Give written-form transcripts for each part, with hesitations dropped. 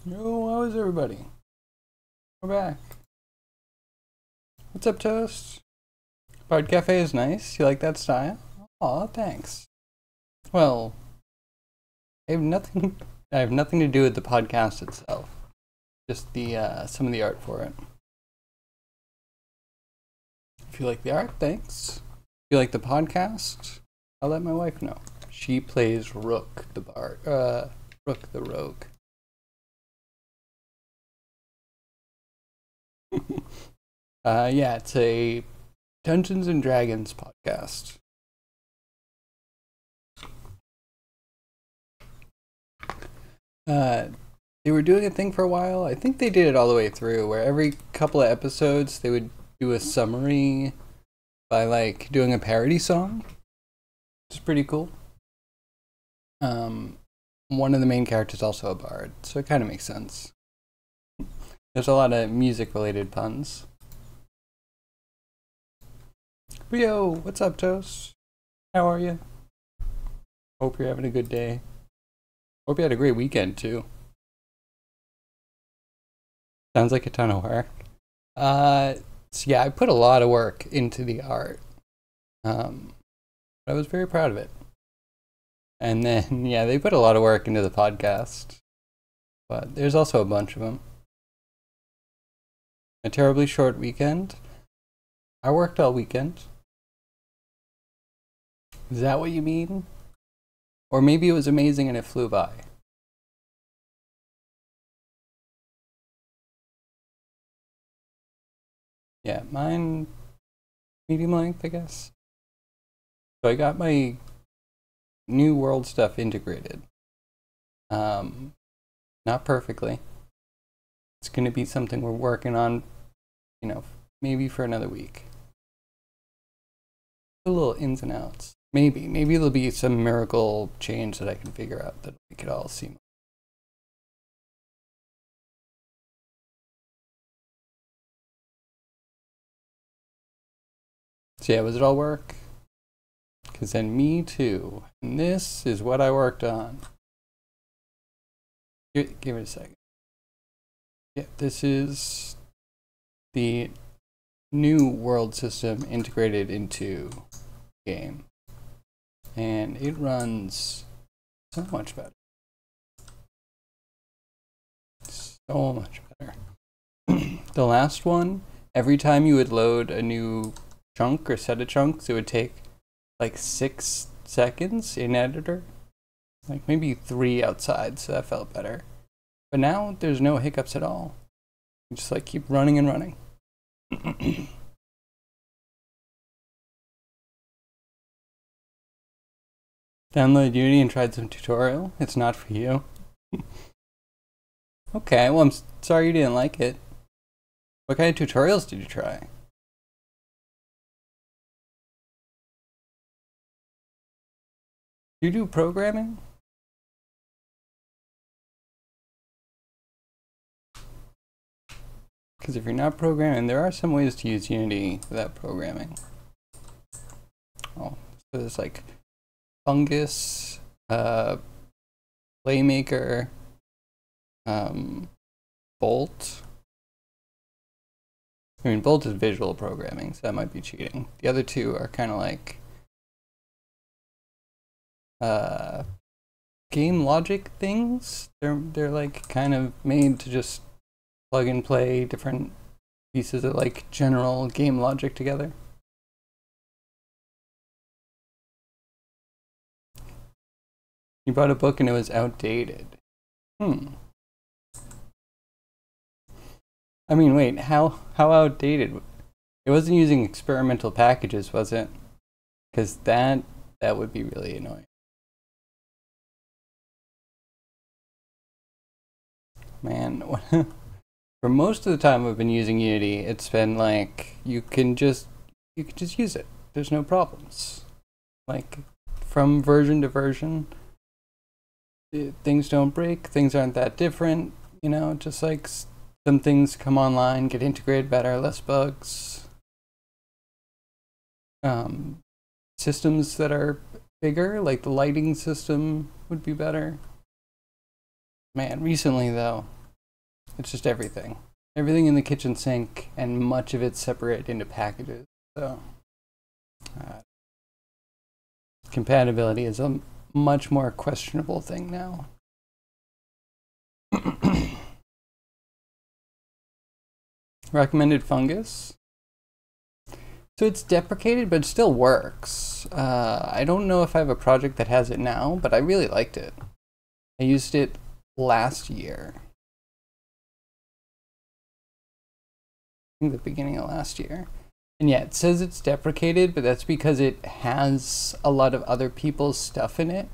Yo, how is everybody? We're back. What's up, Toast? Bard Cafe is nice. You like that style? Aw, thanks. Well, I have nothing. I have nothing to do with the podcast itself. Just the some of the art for it. If you like the art, thanks. If you like the podcast, I'll let my wife know. She plays Rook the Bard. Rook the Rogue. Yeah, it's a Dungeons and Dragons podcast. They were doing a thing for a while. I think they did it all the way through, where every couple of episodes they would do a summary by like doing a parody song. It's pretty cool. One of the main characters is also a bard, so it kind of makes sense. There's a lot of music-related puns. Yo, what's up, Toast? How are you? Hope you're having a good day. Hope you had a great weekend, too. Sounds like a ton of work. So yeah, I put a lot of work into the art. But I was very proud of it. And then, yeah, they put a lot of work into the podcast. But there's also a bunch of them. A terribly short weekend. I worked all weekend. Is that what you mean? Or maybe it was amazing and it flew by. Yeah, mine medium length, I guess. So I got my new world stuff integrated. Not perfectly. It's going to be something we're working on, maybe for another week. A little ins and outs. Maybe there'll be some miracle change that I can figure out that make it all seem. So yeah, was it all work? Because then me too. And this is what I worked on. Give it a second. Yeah, this is the new world system integrated into game. And it runs so much better. So much better. The last one, every time you would load a new chunk or set of chunks, it would take like 6 seconds in editor. Like maybe 3 outside, so that felt better. But now there's no hiccups at all. You just like keep running and running. Downloaded Unity and tried some tutorial. It's not for you. Okay, well I'm sorry you didn't like it. What kind of tutorials did you try? You do programming? Because if you're not programming, there are some ways to use Unity without programming. Oh, so there's like Fungus, Playmaker, Bolt. I mean, Bolt is visual programming, so that might be cheating. The other two are kind of like game logic things. They're like kind of made to just plug and play different pieces of like general game logic together. You bought a book and it was outdated. I mean, wait, how outdated? It wasn't using experimental packages, was it? Because that would be really annoying. Man, for most of the time I've been using Unity, it's been like you can just use it. There's no problems. Like from version to version, things don't break. Things aren't that different. Just like some things come online, get integrated better, less bugs. Systems that are bigger, like the lighting system, would be better. Man, recently though, It's just everything. Everything in the kitchen sink, and much of it's separated into packages. So compatibility is a much more questionable thing now. Recommended fungus. So it's deprecated, but it still works. I don't know if I have a project that has it now, but I really liked it. I used it last year. I think the beginning of last year. And yeah, it says it's deprecated, but that's because it has a lot of other people's stuff in it.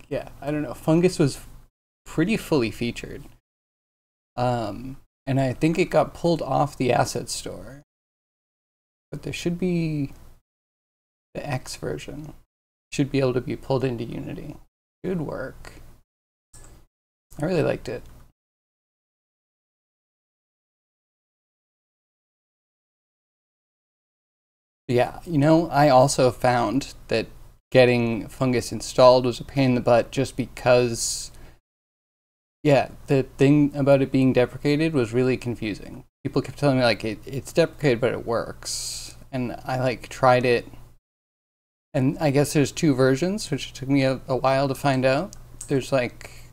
Yeah, I don't know. Fungus was pretty fully featured. And I think it got pulled off the asset store. But there should be the X version. Should be able to be pulled into Unity. Good work. I really liked it. Yeah, you know, I also found that getting Fungus installed was a pain in the butt just because, yeah, the thing about it being deprecated was really confusing. People kept telling me, like, it's deprecated, but it works. And I, like, tried it. And I guess there's two versions, which took me a while to find out. There's, like,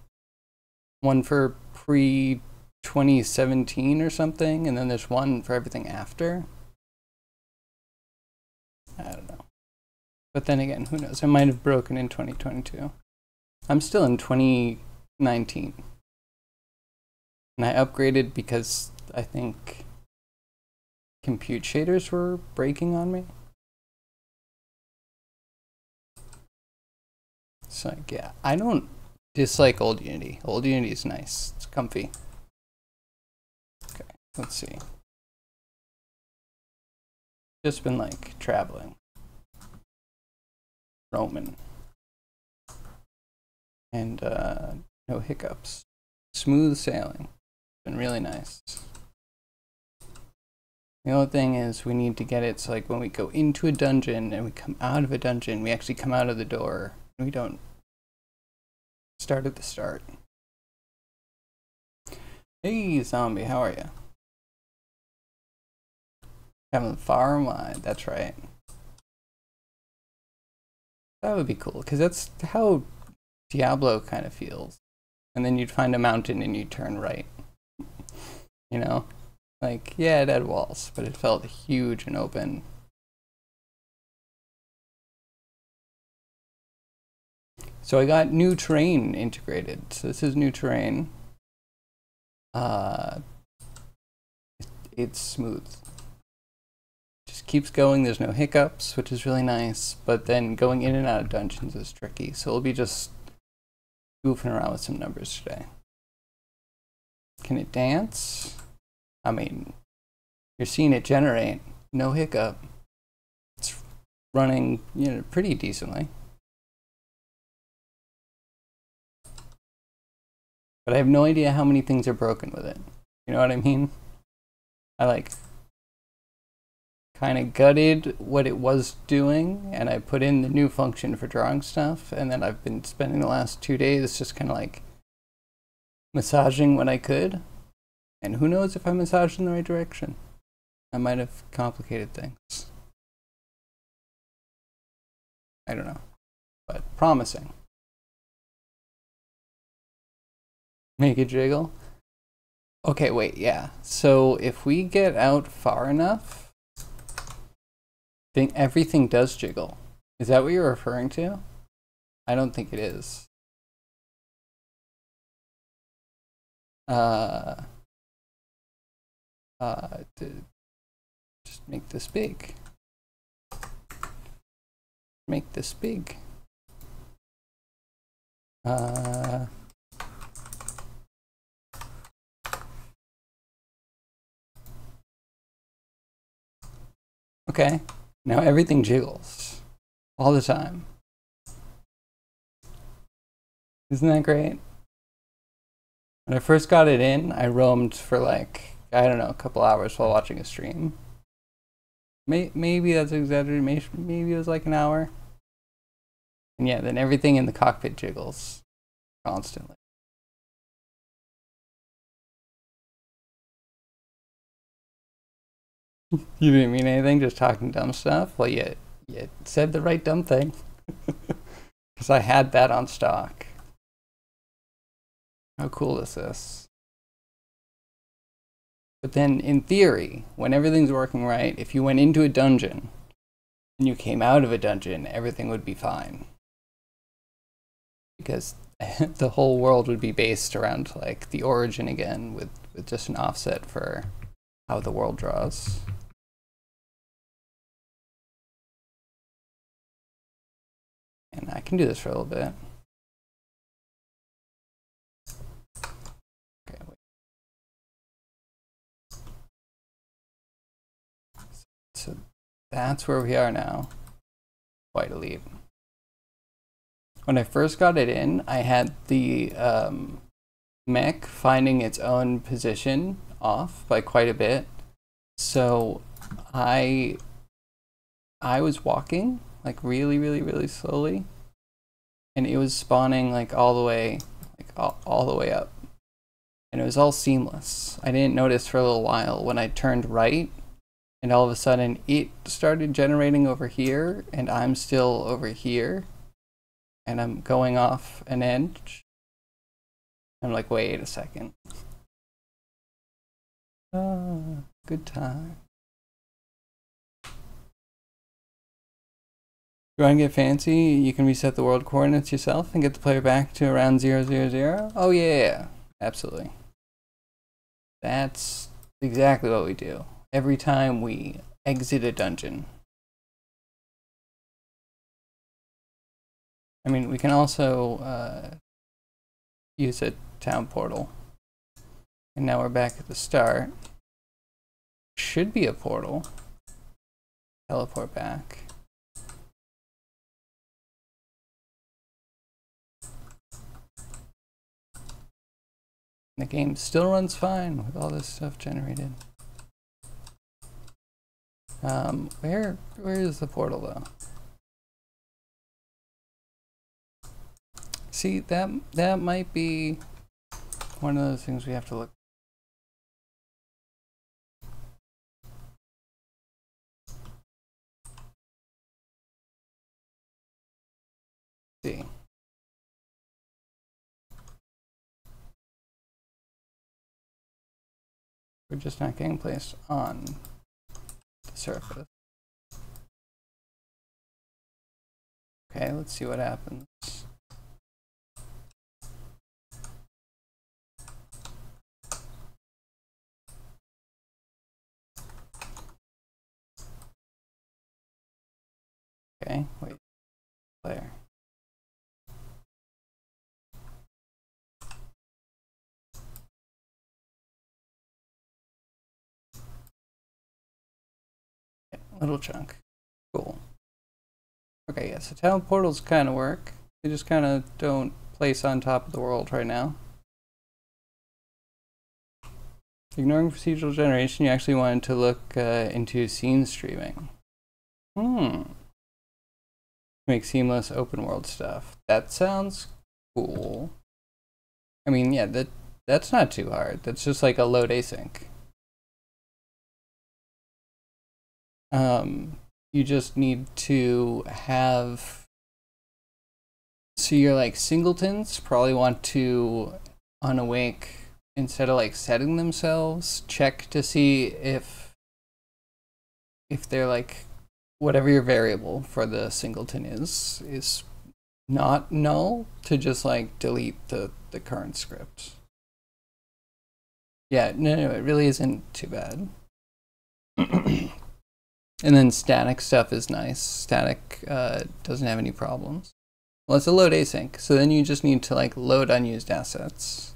one for pre-2017 or something, and then there's one for everything after. I don't know. But then again, who knows? It might have broken in 2022. I'm still in 2019. And I upgraded because I think compute shaders were breaking on me. So like, yeah, I don't dislike old Unity. Old Unity is nice. It's comfy. Okay, let's see. Just been like traveling, roaming, and no hiccups. Smooth sailing. Been really nice. The only thing is we need to get it so like when we go into a dungeon and we come out of a dungeon, we actually come out of the door and we don't start at the start. Hey zombie, how are you? Having far and wide, that's right. That would be cool, because that's how Diablo kind of feels. And then you'd find a mountain and you'd turn right. You know? Like, yeah, it had walls, but it felt huge and open. So I got new terrain integrated. So this is new terrain. It's smooth. Just keeps going, there's no hiccups, which is really nice, but then going in and out of dungeons is tricky, so we'll be just goofing around with some numbers today. Can it dance? I mean, you're seeing it generate, no hiccup. It's running, you know, pretty decently. But I have no idea how many things are broken with it. You know what I mean? I like kind of gutted what it was doing, and I put in the new function for drawing stuff, and then I've been spending the last 2 days just kind of like massaging what I could, and who knows if I massaged in the right direction. I might have complicated things. I don't know, but promising. Make it jiggle. Okay, wait, yeah. So if we get out far enough, everything does jiggle. Is that what you're referring to? I don't think it is. Just make this big. Make this big. Okay. Now everything jiggles all the time. Isn't that great? When I first got it in, I roamed for like, I don't know, a couple hours while watching a stream. Maybe that's exaggerated. Maybe it was like an hour. And yeah, then everything in the cockpit jiggles. constantly. You didn't mean anything, just talking dumb stuff? Well, you said the right dumb thing. Because I had that on stock. How cool is this? But then, in theory, when everything's working right, if you went into a dungeon and you came out of a dungeon, everything would be fine. Because the whole world would be based around like the origin again, with just an offset for how the world draws. And I can do this for a little bit. Okay, wait. So that's where we are now. Quite a leap. When I first got it in, I had the mech finding its own position off by quite a bit. So I was walking like really slowly, and it was spawning like all the way all the way up, and it was all seamless. I didn't notice for a little while when I turned right, and all of a sudden it started generating over here, and I'm still over here, and I'm going off an edge. I'm like, wait a second. Good time. You want to get fancy? You can reset the world coordinates yourself and get the player back to around 000. Oh yeah, absolutely. That's exactly what we do every time we exit a dungeon. I mean, we can also use a town portal. And now we're back at the start. Should be a portal. Teleport back. The game still runs fine with all this stuff generated. Where is the portal though? See, that might be one of those things we have to look. See. We're just not getting placed on the surface. Okay, let's see what happens. Okay, wait. Player. Yeah, little chunk. Cool. Okay, yeah, so town portals kind of work. They just kind of don't place on top of the world right now. Ignoring procedural generation, you actually wanted to look into scene streaming. Make seamless open world stuff. That sounds cool. I mean, yeah, that's not too hard. That's just like a load async. You just need to have, so your like singletons probably want to, on awake, instead of like setting themselves, check to see if they're like, whatever your variable for the singleton is not null, to just like delete the current script. Yeah, no, it really isn't too bad. And then static stuff is nice. Static doesn't have any problems. Well, it's a load async, so then you just need to like load unused assets.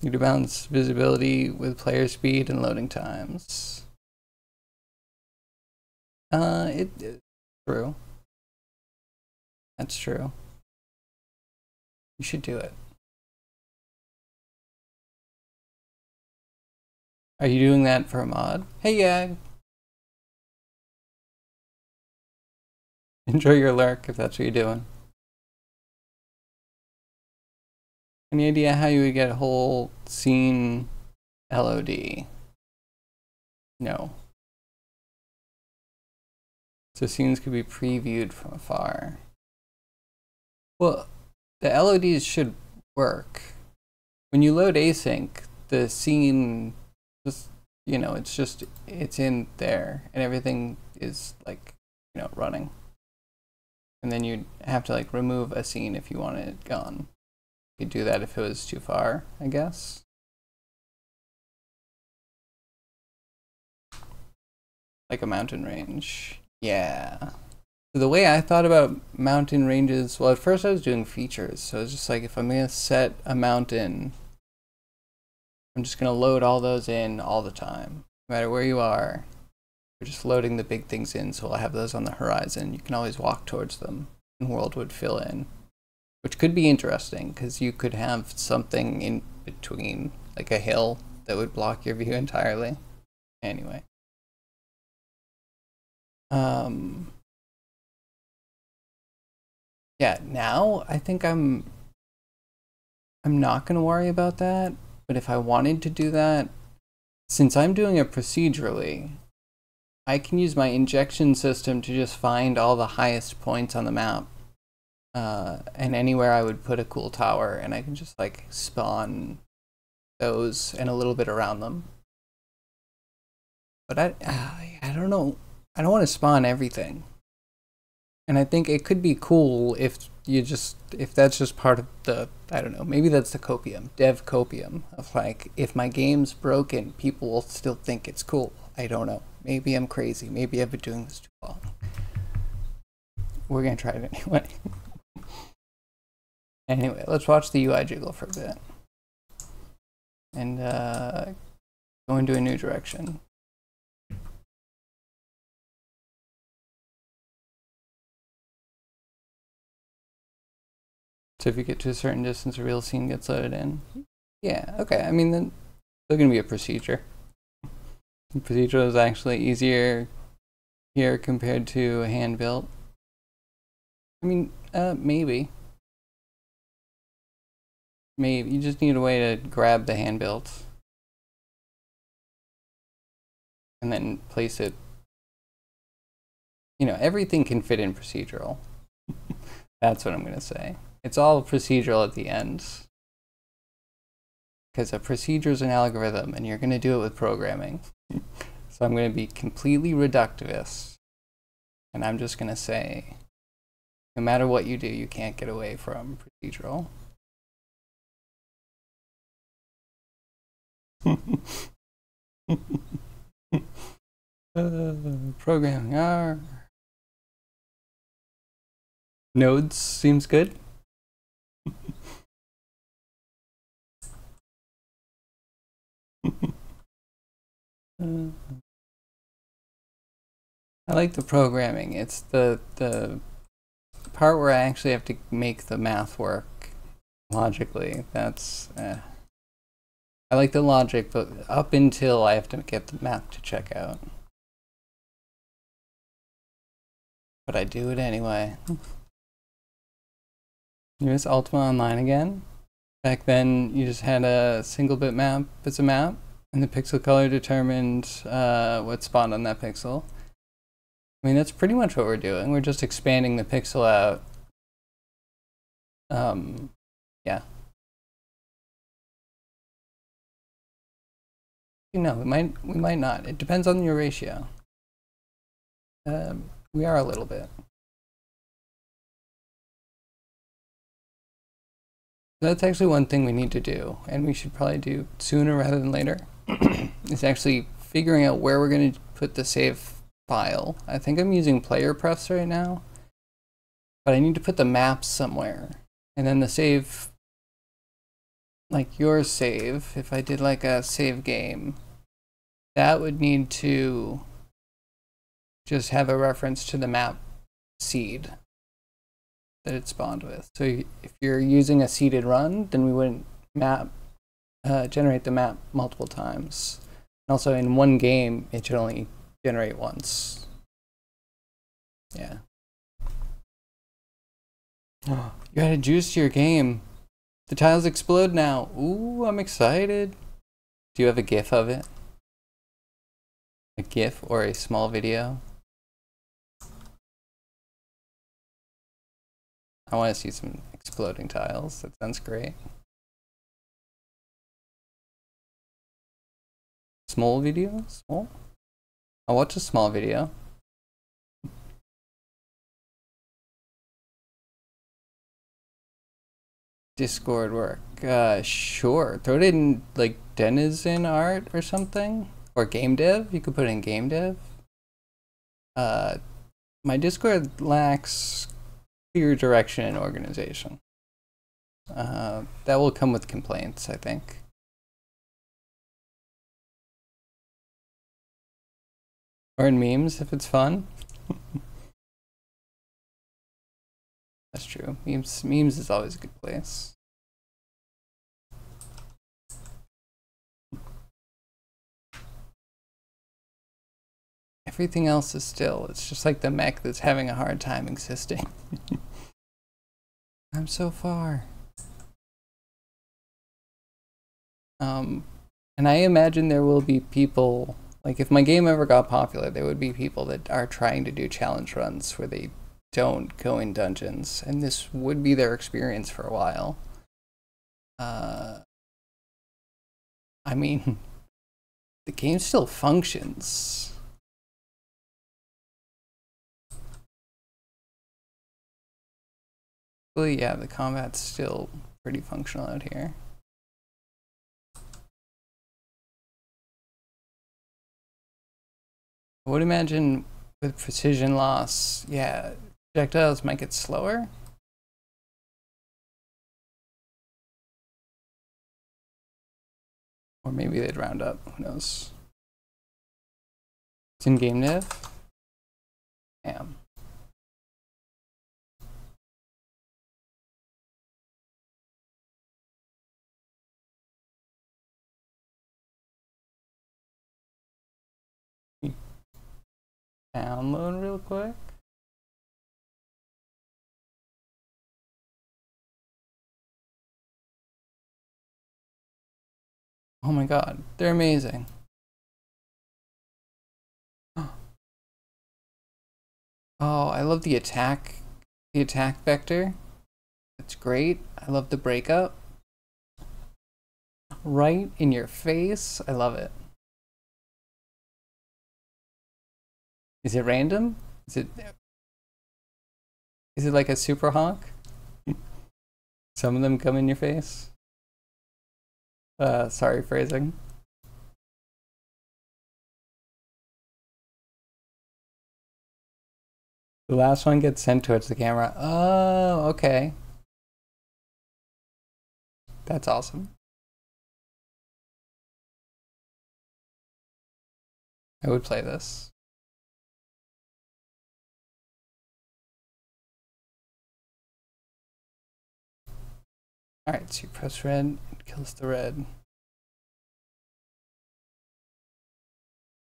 You do balance visibility with player speed and loading times. It's true. That's true. You should do it. Are you doing that for a mod? Hey, yeah. Enjoy your lurk if that's what you're doing. Any idea how you would get a whole scene LOD? No. So scenes could be previewed from afar. Well, the LODs should work. When you load async, the scene just, you know, it's in there and everything is like, you know, running. And then you'd have to like remove a scene if you wanted it gone. You could do that if it was too far, I guess. Like a mountain range. Yeah. So the way I thought about mountain ranges, well, at first I was doing features. So it's just like, if I'm going to set a mountain, I'm just going to load all those in all the time. No matter where you are, we're just loading the big things in. So I'll have those on the horizon. You can always walk towards them and world would fill in, which could be interesting because you could have something in between, like a hill that would block your view entirely. Anyway. Yeah, now I think I'm not going to worry about that, but if I wanted to do that, since I'm doing it procedurally, I can use my injection system to just find all the highest points on the map, and anywhere I would put a cool tower, and I can just like spawn those and a little bit around them. But I don't know. I don't want to spawn everything. And I think it could be cool if that's just part of the, I don't know, maybe that's the copium, dev copium, of like, if my game's broken, people will still think it's cool. I don't know. Maybe I'm crazy. Maybe I've been doing this too long. We're going to try it anyway. Anyway, let's watch the UI jiggle for a bit. And go into a new direction. So if you get to a certain distance, a real scene gets loaded in. Yeah, okay. I mean, then there's going to be a procedure. The procedural is actually easier here compared to a hand-built. I mean, maybe. Maybe. You just need a way to grab the hand-built and then place it. You know, everything can fit in procedural. That's what I'm going to say. It's all procedural at the end. Because a procedure is an algorithm, and you're going to do it with programming. So I'm going to be completely reductivist. And I'm just going to say, no matter what you do, you can't get away from procedural. Programming R. Nodes seems good. I like the programming. It's the part where I actually have to make the math work logically. That's I like the logic, but up until I have to get the math to check out. But I do it anyway. You miss Ultima Online again? Back then, you just had a single bit map as a map, and the pixel color determined what spawned on that pixel. I mean, that's pretty much what we're doing. We're just expanding the pixel out. Yeah. You know, we might not. It depends on your ratio. We are a little bit. That's actually one thing we need to do, and we should probably do sooner rather than later, is actually figuring out where we're going to put the save file. I think I'm using player prefs right now, but I need to put the maps somewhere. And then the save, like your save, if I did like a save game, that would need to just have a reference to the map seed that it spawned with. So if you're using a seeded run, then we wouldn't generate the map multiple times. Also, in one game, it should only generate once. Yeah. You added juice to your game. The tiles explode now. Ooh, I'm excited. Do you have a GIF of it? A GIF or a small video? I want to see some exploding tiles. That sounds great. Small video? Small? I'll watch a small video. Discord work. Sure. Throw it in like denizen art or something. Or game dev. You could put it in game dev. My Discord lacks clear direction and organization. That will come with complaints, I think. Or in memes if it's fun. That's true. Memes is always a good place. Everything else is still. It's just like the mech that's having a hard time existing. I'm so far. And I imagine there will be people, like if my game ever got popular, there would be people that are trying to do challenge runs where they don't go in dungeons, and this would be their experience for a while. I mean, the game still functions. Well, yeah, the combat's still pretty functional out here. I would imagine with precision loss, yeah, projectiles might get slower. Or maybe they'd round up, who knows. It's in game dev. Damn. Download real quick. Oh my god, they're amazing. Oh, I love the attack vector. It's great. I love the breakup. Right in your face. I love it. Is it random? Is it like a super honk? Some of them come in your face. Sorry, phrasing. The last one gets sent towards the camera. Oh, okay. That's awesome. I would play this. Alright, so you press red, it kills the red.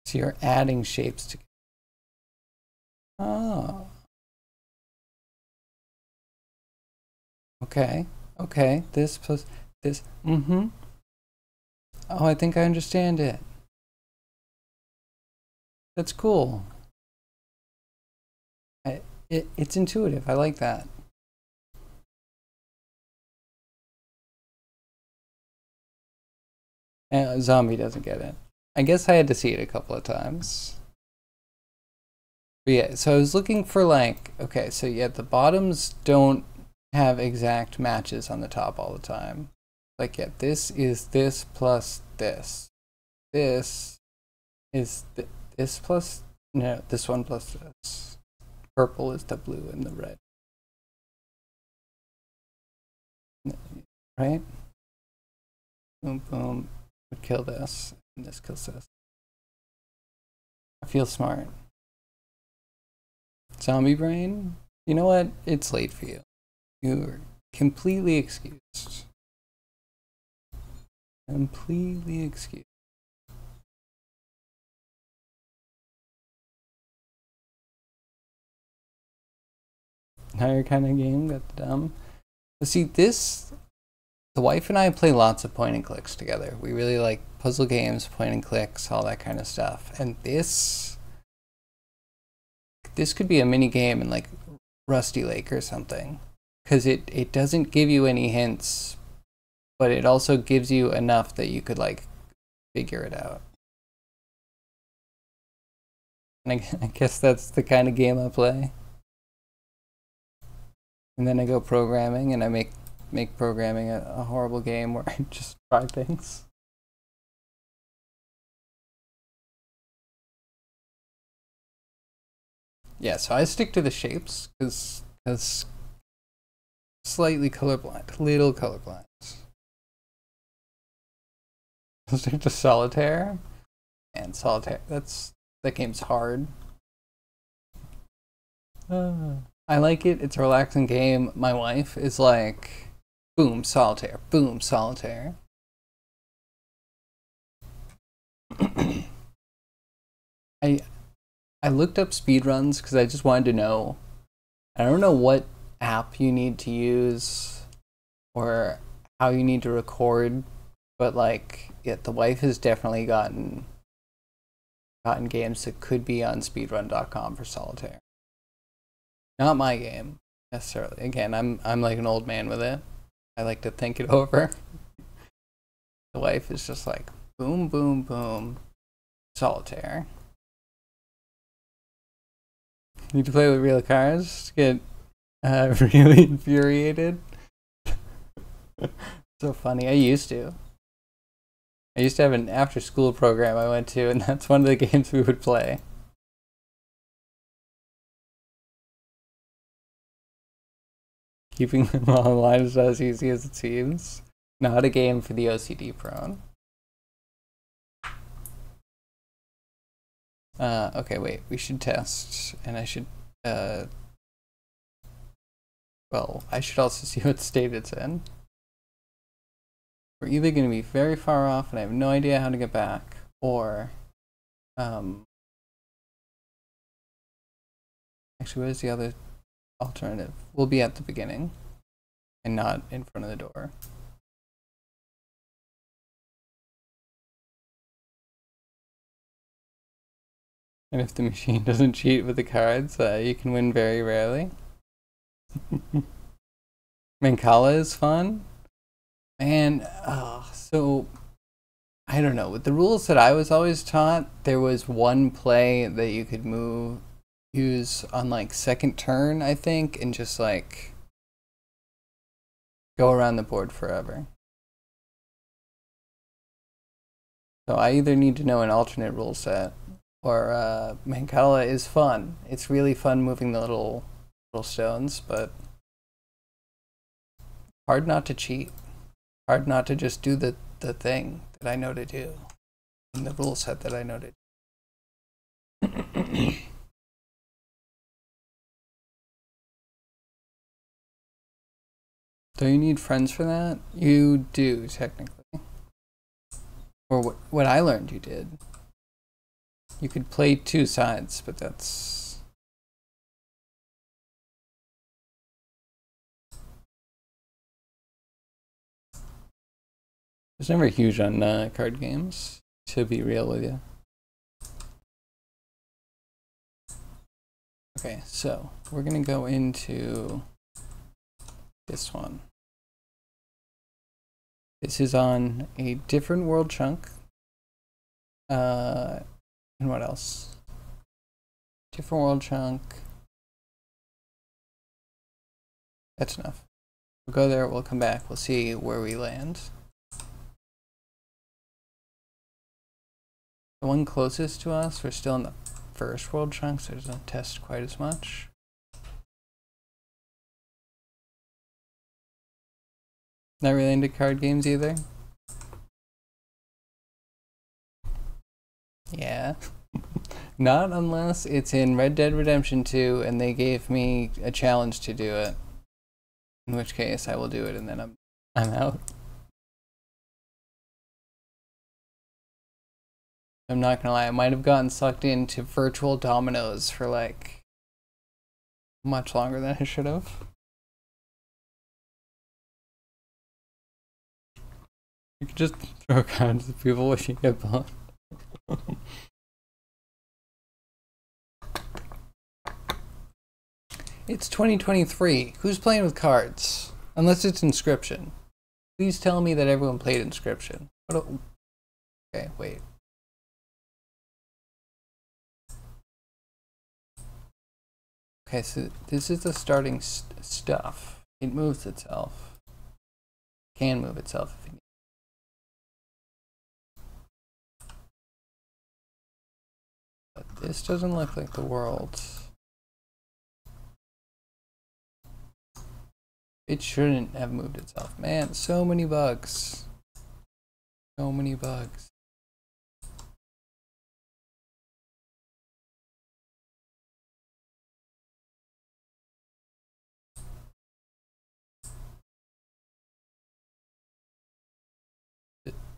So you're adding shapes to. Oh. Okay. Okay. This plus this. Mm-hmm. Oh, I think I understand it. That's cool. It's intuitive. I like that. And Zombie doesn't get it. I guess I had to see it a couple of times. But yeah, so I was looking for like, okay, so yeah, the bottoms don't have exact matches on the top all the time. Like, yeah, this is this plus this. This is this plus, no, this one plus this. Purple is the blue and the red. Right? Boom, boom. Would kill this, and this kills this. I feel smart. Zombie brain? You know what? It's late for you. You're completely excused. Completely excused. Now your kind of game got the dumb. But see, the wife and I play lots of point and clicks together. We really like puzzle games, point and clicks, all that kind of stuff. And this could be a mini game in like Rusty Lake or something, because it doesn't give you any hints, but it also gives you enough that you could like figure it out. And I guess that's the kind of game I play. And then I go programming, and I make programming a horrible game where I just try things. Yeah, so I stick to the shapes because slightly colorblind, little colorblind. I stick to solitaire, and solitaire. That game's hard. I like it. It's a relaxing game. My wife is like, boom, solitaire, boom, solitaire. I looked up speedruns because I just wanted to know. I don't know what app you need to use or how you need to record, but like, yeah, the wife has definitely gotten games that could be on speedrun.com for solitaire. Not my game necessarily. Again, I'm like an old man with it. I like to think it over. The wife is just like, boom, boom, boom, solitaire. Need to play with real cars to get really infuriated. So funny. I used to have an after-school program I went to, and that's one of the games we would play. Keeping them online is not as easy as it seems. Not a game for the OCD prone. Okay, wait. We should test, and I should, well, I should also see what state it's in. We're either going to be very far off, and I have no idea how to get back, or, actually, what is the other alternative? We'll be at the beginning, and not in front of the door. And if the machine doesn't cheat with the cards, you can win very rarely. Mancala is fun. Man, so I don't know. With the rules that I was always taught, there was one play that you could use on like second turn, I think, and just like go around the board forever. So I either need to know an alternate rule set, or Mancala is fun. It's really fun moving the little stones, but hard not to cheat. Hard not to just do the thing that I know to do in the rule set that I know to do. Do you need friends for that? You do, technically. Or what I learned you did. You could play two sides, but that's... I was never huge on card games, to be real with you. Okay, so we're gonna go into this one. This is on a different world chunk. And what else? Different world chunk. That's enough. We'll go there, we'll come back, we'll see where we land. The one closest to us, we're still in the first world chunk, so it doesn't test quite as much. Not really into card games either. Yeah. Not unless it's in Red Dead Redemption 2 and they gave me a challenge to do it. In which case I will do it and then I'm out. I'm not gonna lie, I might have gotten sucked into virtual dominoes for like much longer than I should have. You could just throw cards at people when you get blown. It's 2023. Who's playing with cards? Unless it's Inscription. Please tell me that everyone played Inscription. Okay, wait. Okay, so this is the starting stuff. It moves itself. Can move itself if you need. But this doesn't look like the world. It shouldn't have moved itself. Man, so many bugs. So many bugs.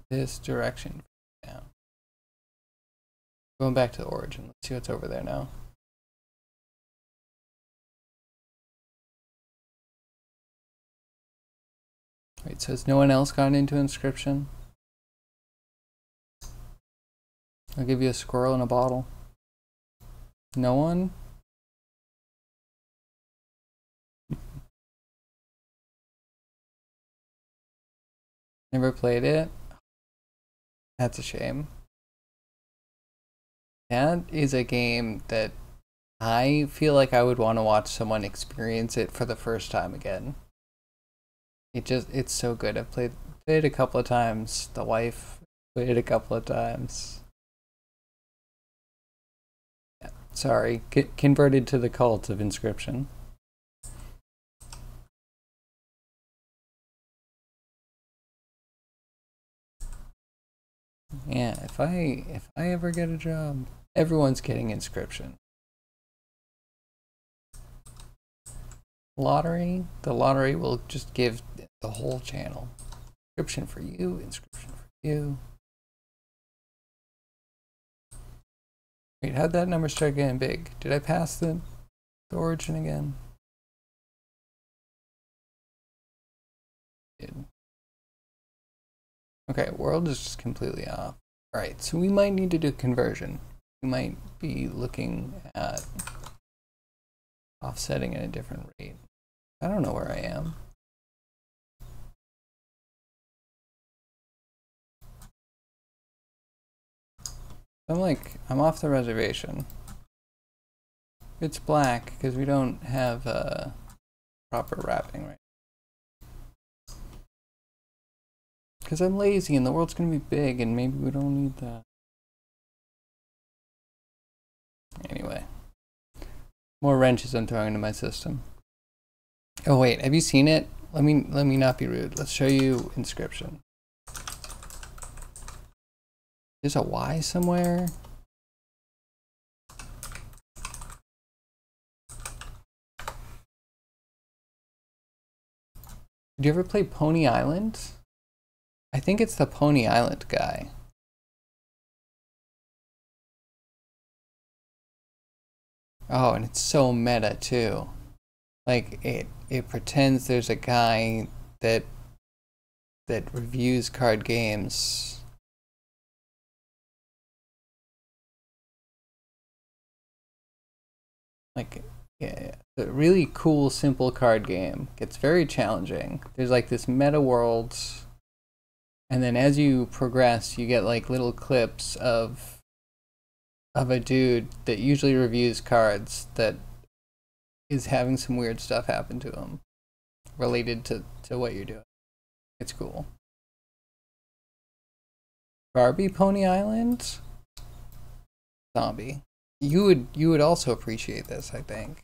This direction now. Going back to the origin. Let's see what's over there now. Wait, so has no one else gone into Inscription? I'll give you a squirrel in a bottle. No one? Never played it? That's a shame. That is a game that I feel like I would want to watch someone experience it for the first time again. It's so good. I've played it a couple of times. The wife played it a couple of times. Yeah, sorry, converted to the cult of Inscription. Yeah, if I ever get a job, everyone's getting Inscription. Lottery, the lottery will just give the whole channel. Inscription for you, Inscription for you. Wait, how'd that number start getting big? Did I pass the origin again? Did. Okay, world is just completely off. Alright, so we might need to do conversion. We might be looking at offsetting at a different rate. I don't know where I am. I'm off the reservation. It's black because we don't have proper wrapping right now. Because I'm lazy and the world's gonna be big and maybe we don't need that. Anyway. More wrenches I'm throwing into my system. Oh wait, have you seen it? Let me not be rude. Let's show you Inscription. There's a Y somewhere. Did you ever play Pony Island? I think it's the Pony Island guy. Oh, and it's so meta too. Like it pretends there's a guy that reviews card games. Like, yeah, a really cool, simple card game. It's very challenging. There's like this meta world, and then as you progress, you get like little clips of a dude that usually reviews cards that is having some weird stuff happen to him related to what you're doing. It's cool. Barbie Pony Island? Zombie. You would also appreciate this, I think.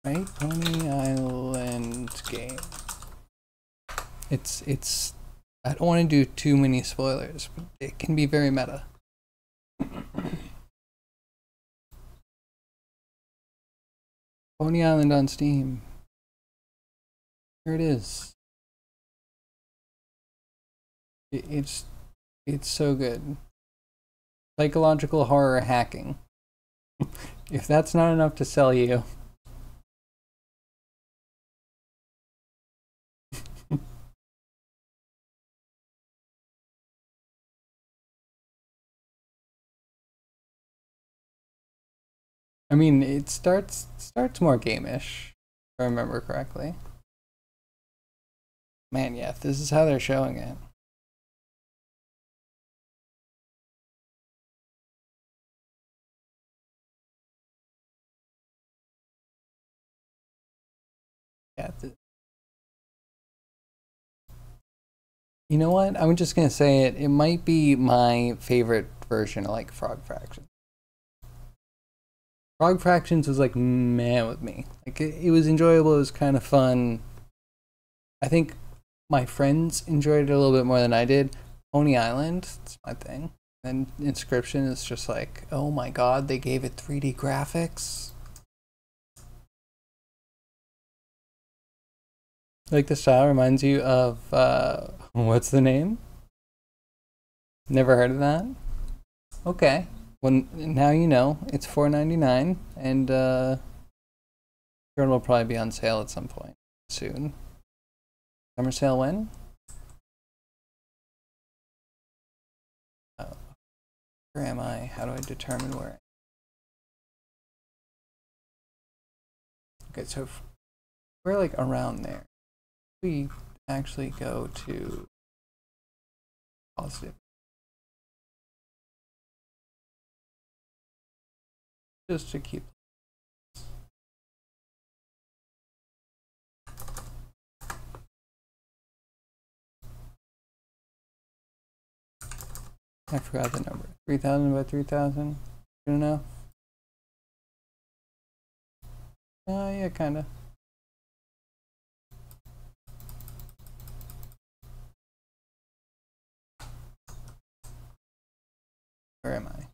Right? Pony Island game. It's I don't want to do too many spoilers, but it can be very meta. Pony Island on Steam. Here it is. It's so good. Psychological horror hacking. If that's not enough to sell you, I mean, it starts more game-ish, if I remember correctly. Man, yeah, this is how they're showing it. Yeah. You know what? I'm just gonna say it. It might be my favorite version of like Frog Fractions. Frog Fractions was like man with me. Like it was enjoyable. It was kind of fun. I think my friends enjoyed it a little bit more than I did. Pony Island, it's my thing. And Inscription is just like, oh my god, they gave it 3D graphics. Like the style reminds you of what's the name? Never heard of that? Okay. Well, now you know. It's $4.99, and will probably be on sale at some point soon. Summer sale when? Oh, where am I? How do I determine where? Okay, so we're like around there. We actually go to positive. Just to keep. I forgot the number. 3,000 by 3,000. Good enough? Yeah, kinda. Where am I?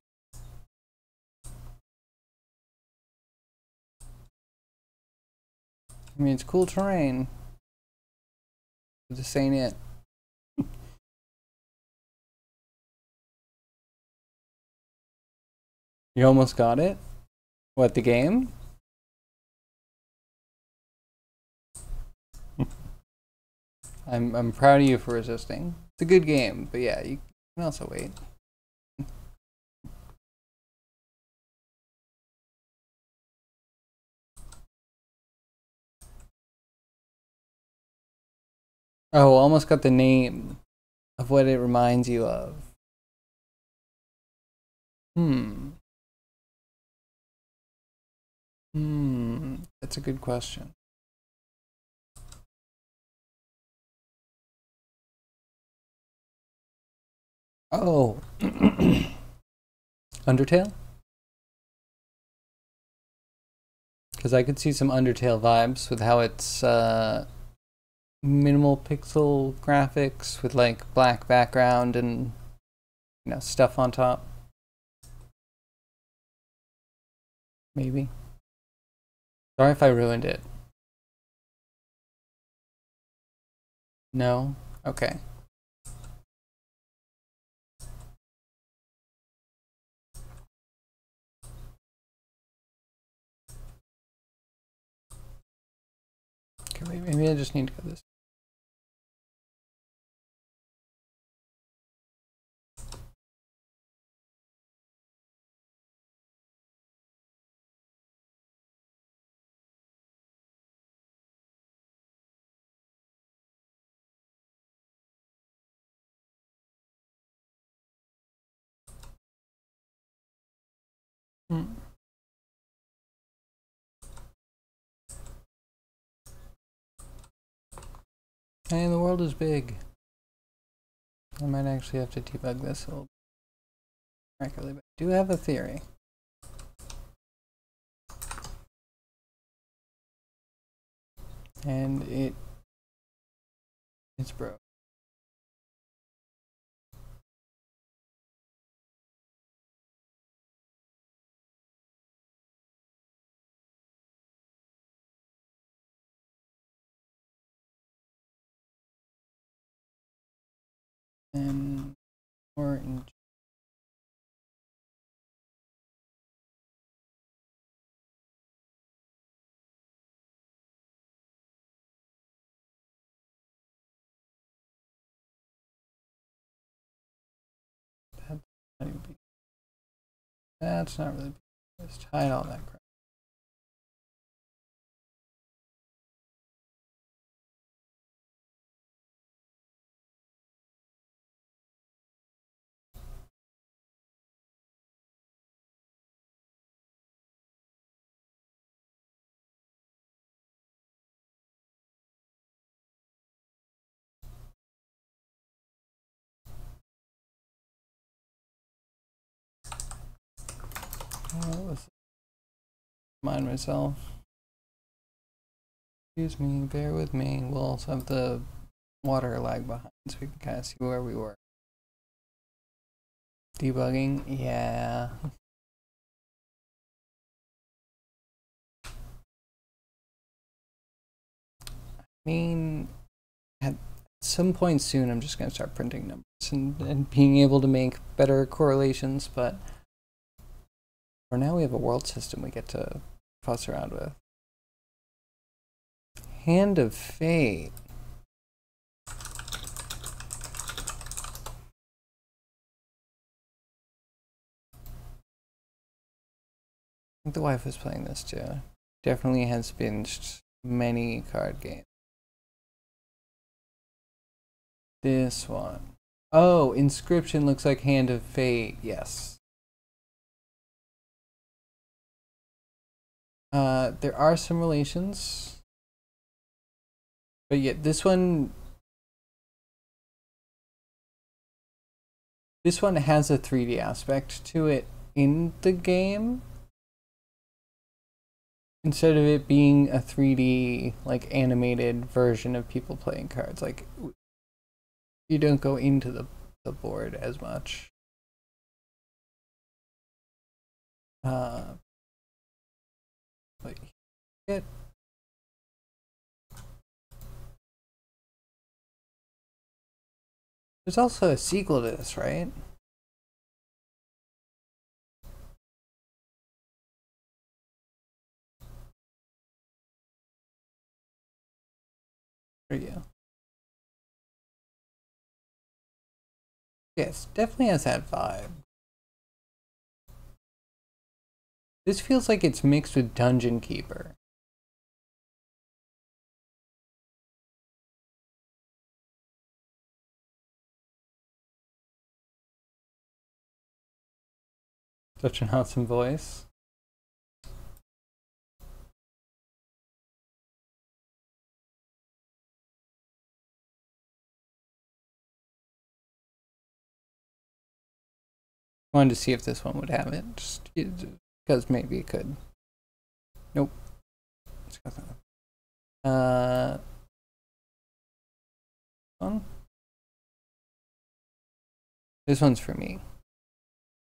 I mean, it's cool terrain. But this ain't it. You almost got it? What, the game? I'm proud of you for resisting. It's a good game, but yeah, you can also wait. Oh, almost got the name of what it reminds you of. That's a good question. Oh, Undertale? Because I could see some Undertale vibes with how it's minimal pixel graphics with like black background and stuff on top. Maybe. Sorry if I ruined it. No? Okay. Okay, wait, maybe I just need to go this. And the world is big. I might actually have to debug this a little bit accurately, but I do have a theory. And it's broke. And orange. That's not really. Let's hide all that crap. Let's remind myself. Excuse me, bear with me. We'll also have the water lag behind so we can kind of see where we were. Debugging, yeah. I mean, at some point soon, I'm just going to start printing numbers and being able to make better correlations, but for now we have a world system we get to fuss around with. Hand of Fate. I think the wife was playing this too. Definitely has binged many card games. This one. Oh, Inscription looks like Hand of Fate. Yes. There are some relations. But yeah, this one has a 3D aspect to it in the game. Instead of it being a 3D, like, animated version of people playing cards. Like, you don't go into the board as much. But it... There's also a sequel to this, right? There you go. Yes, definitely has that vibe. This feels like it's mixed with Dungeon Keeper. Such an awesome voice. Wanted to see if this one would have it, just because maybe it could. Nope. One. This one's for me.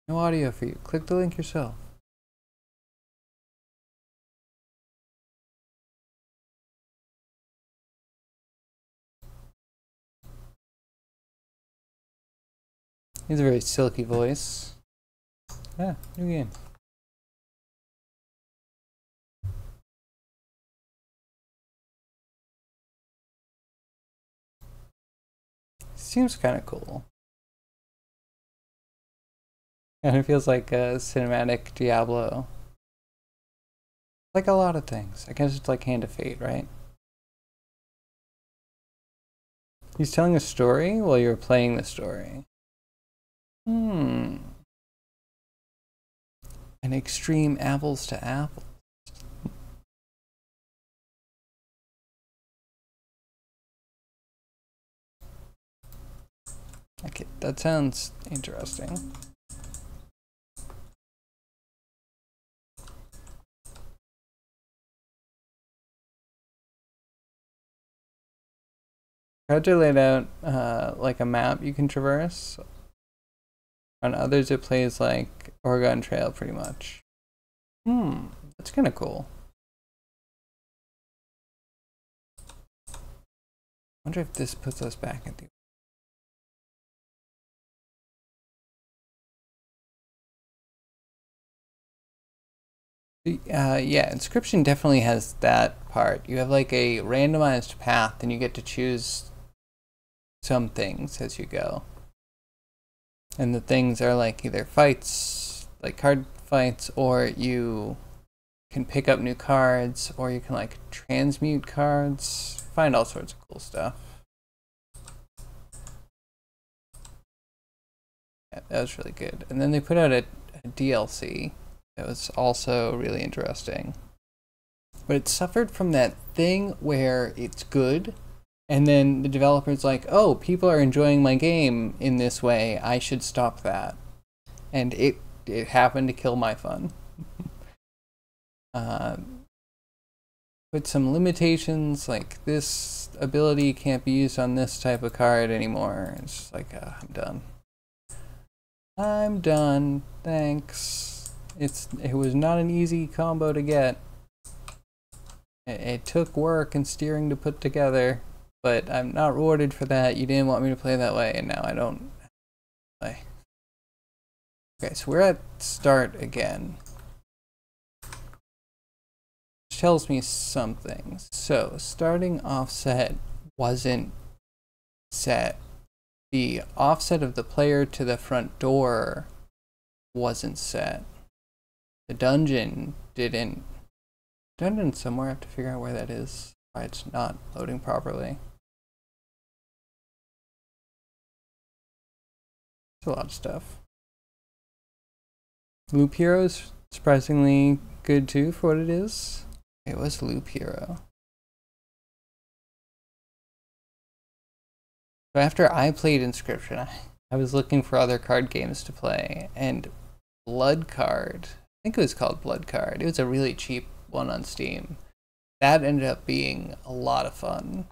No audio for you. Click the link yourself. He has a very silky voice. Yeah, new game. Seems kind of cool. And it feels like a cinematic Diablo. Like a lot of things. I guess it's like Hand of Fate, right? He's telling a story while you're playing the story. An extreme apples to apples. Okay, that sounds interesting. Tried to lay out like a map you can traverse. On others, it plays like Oregon Trail, pretty much. That's kind of cool. Wonder if this puts us back at the... yeah, Inscription definitely has that part. You have like a randomized path and you get to choose some things as you go. And the things are like either fights, like card fights, or you can pick up new cards, or you can like transmute cards, find all sorts of cool stuff. Yeah, that was really good. And then they put out a DLC that was also really interesting. But it suffered from that thing where it's good, and then the developer's like, oh, people are enjoying my game in this way, I should stop that. And it happened to kill my fun. Uh, put some limitations, like this ability can't be used on this type of card anymore. It's just like, I'm done. I'm done. Thanks. It was not an easy combo to get. It took work and steering to put together, but I'm not rewarded for that. You didn't want me to play that way, and now I don't play. Okay, so we're at start again. Which tells me something. So, starting offset wasn't set. The offset of the player to the front door wasn't set. The dungeon didn't. Dungeon somewhere, I have to figure out where that is. Why it's not loading properly. It's a lot of stuff. Loop Hero's surprisingly good too for what it is. It was Loop Hero. So after I played Inscription, I was looking for other card games to play, and Blood Card, I think it was called Blood Card. It was a really cheap one on Steam. That ended up being a lot of fun.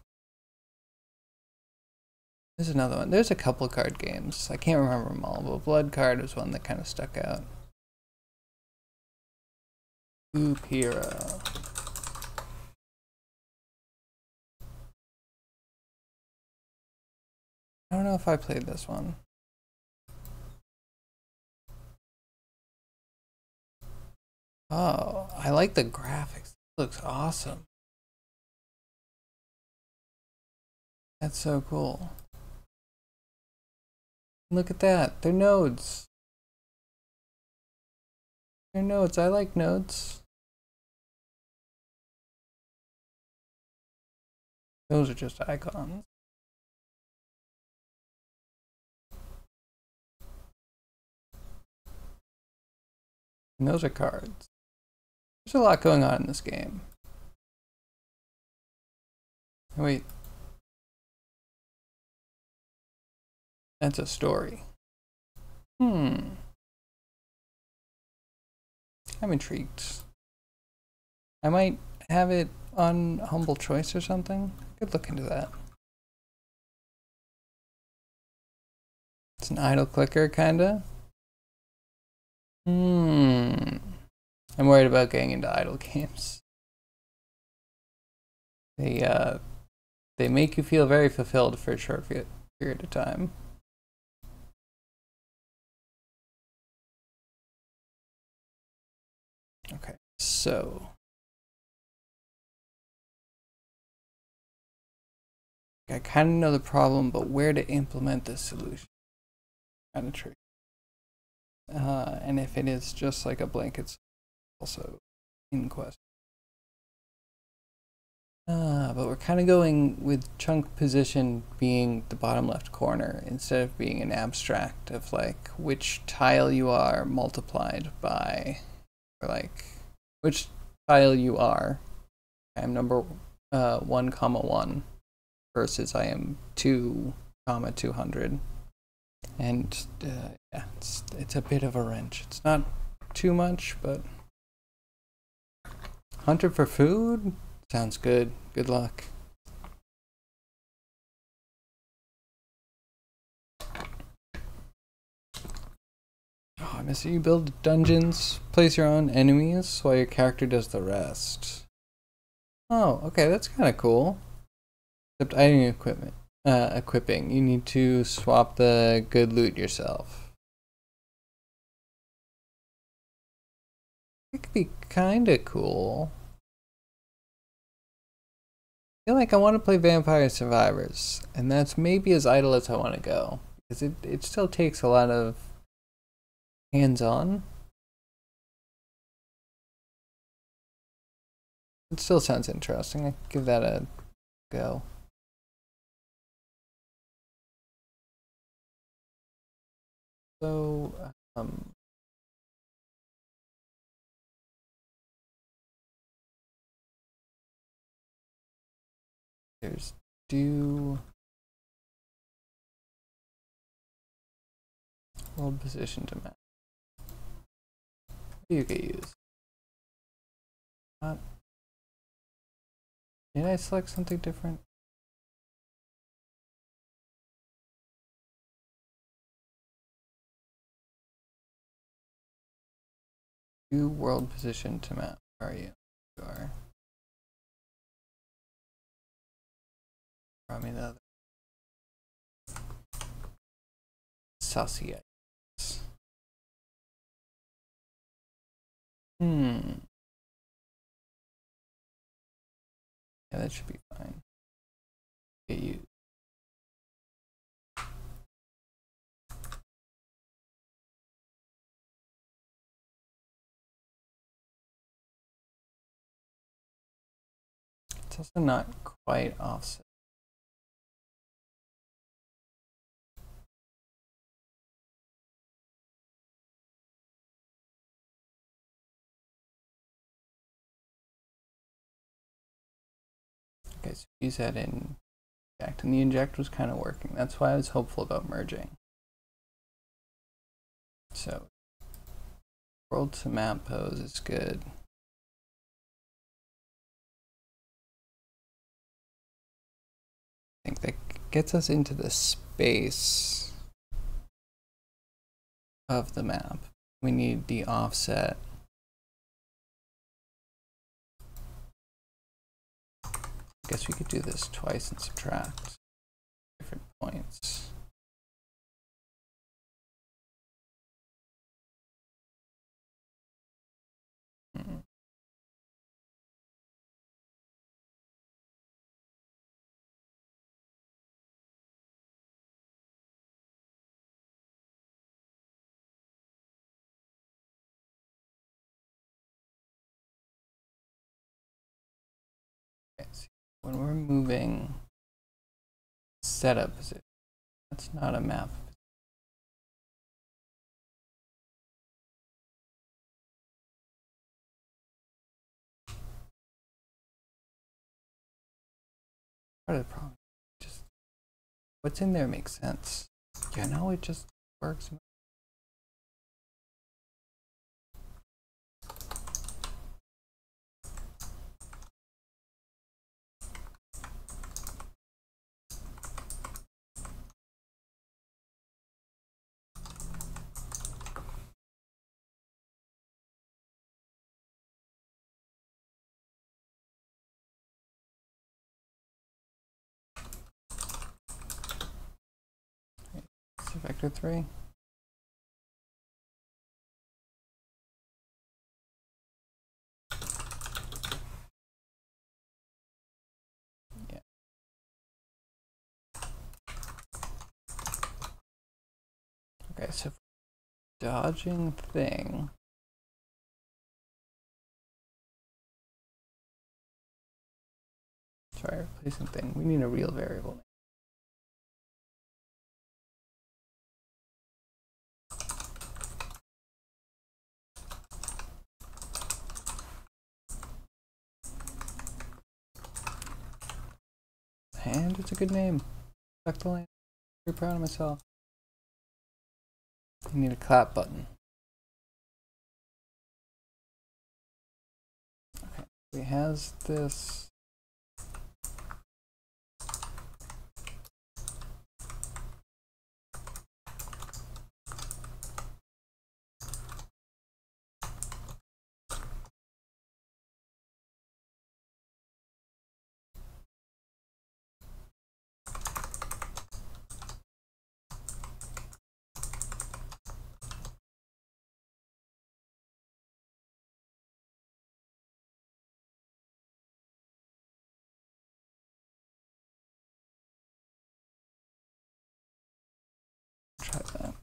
There's another one. There's a couple card games. I can't remember them all, but Blood Card was one that kind of stuck out. Loop Hero. I don't know if I played this one. Oh, I like the graphics. It looks awesome. That's so cool. Look at that. They're nodes. They're nodes. I like nodes. Those are just icons. And those are cards. There's a lot going on in this game. Wait. That's a story. I'm intrigued. I might have it on Humble Choice or something. Could look into that. It's an idle clicker, kinda. I'm worried about getting into idle games. They make you feel very fulfilled for a short period of time. Okay, so I kind of know the problem, but where to implement this solution? Kind of tricky. And if it is just like a blanket, also in question. But we're kind of going with chunk position being the bottom left corner instead of being an abstract of like which tile you are multiplied by, or like which tile you are. I'm number 1,1 versus I am 2,200. And yeah, it's a bit of a wrench. It's not too much, but hunter for food sounds good. Good luck. Oh, I miss it. You build dungeons, place your own enemies while your character does the rest. Oh, okay, that's kind of cool. Except item equipment. Equipping. You need to swap the good loot yourself. It could be kind of cool. I feel like I want to play Vampire Survivors, and that's maybe as idle as I want to go, because it still takes a lot of hands-on. It still sounds interesting. I'd give that a go. So, there's do world position to map. You could use. not. Did I select something different? View world position to map. Where are you? You are. Probably the other. Saucy. Yeah, that should be fine. Get you. It's also not quite offset. Okay, so use that in inject, and the inject was kind of working. That's why I was hopeful about merging. So world to map pose is good. I think that gets us into the space of the map. We need the offset. I guess we could do this twice and subtract different points. Okay, so when we're moving setup position, that's not a map. Part of the problem, just what's in there makes sense. Yeah, no, it just works. Vector 3. Yeah. Okay, so dodging thing. Sorry, replacing thing. We need a real variable. And it's a good name. Back to land. Very proud of myself. You need a clap button. Okay, so he has this. Try that.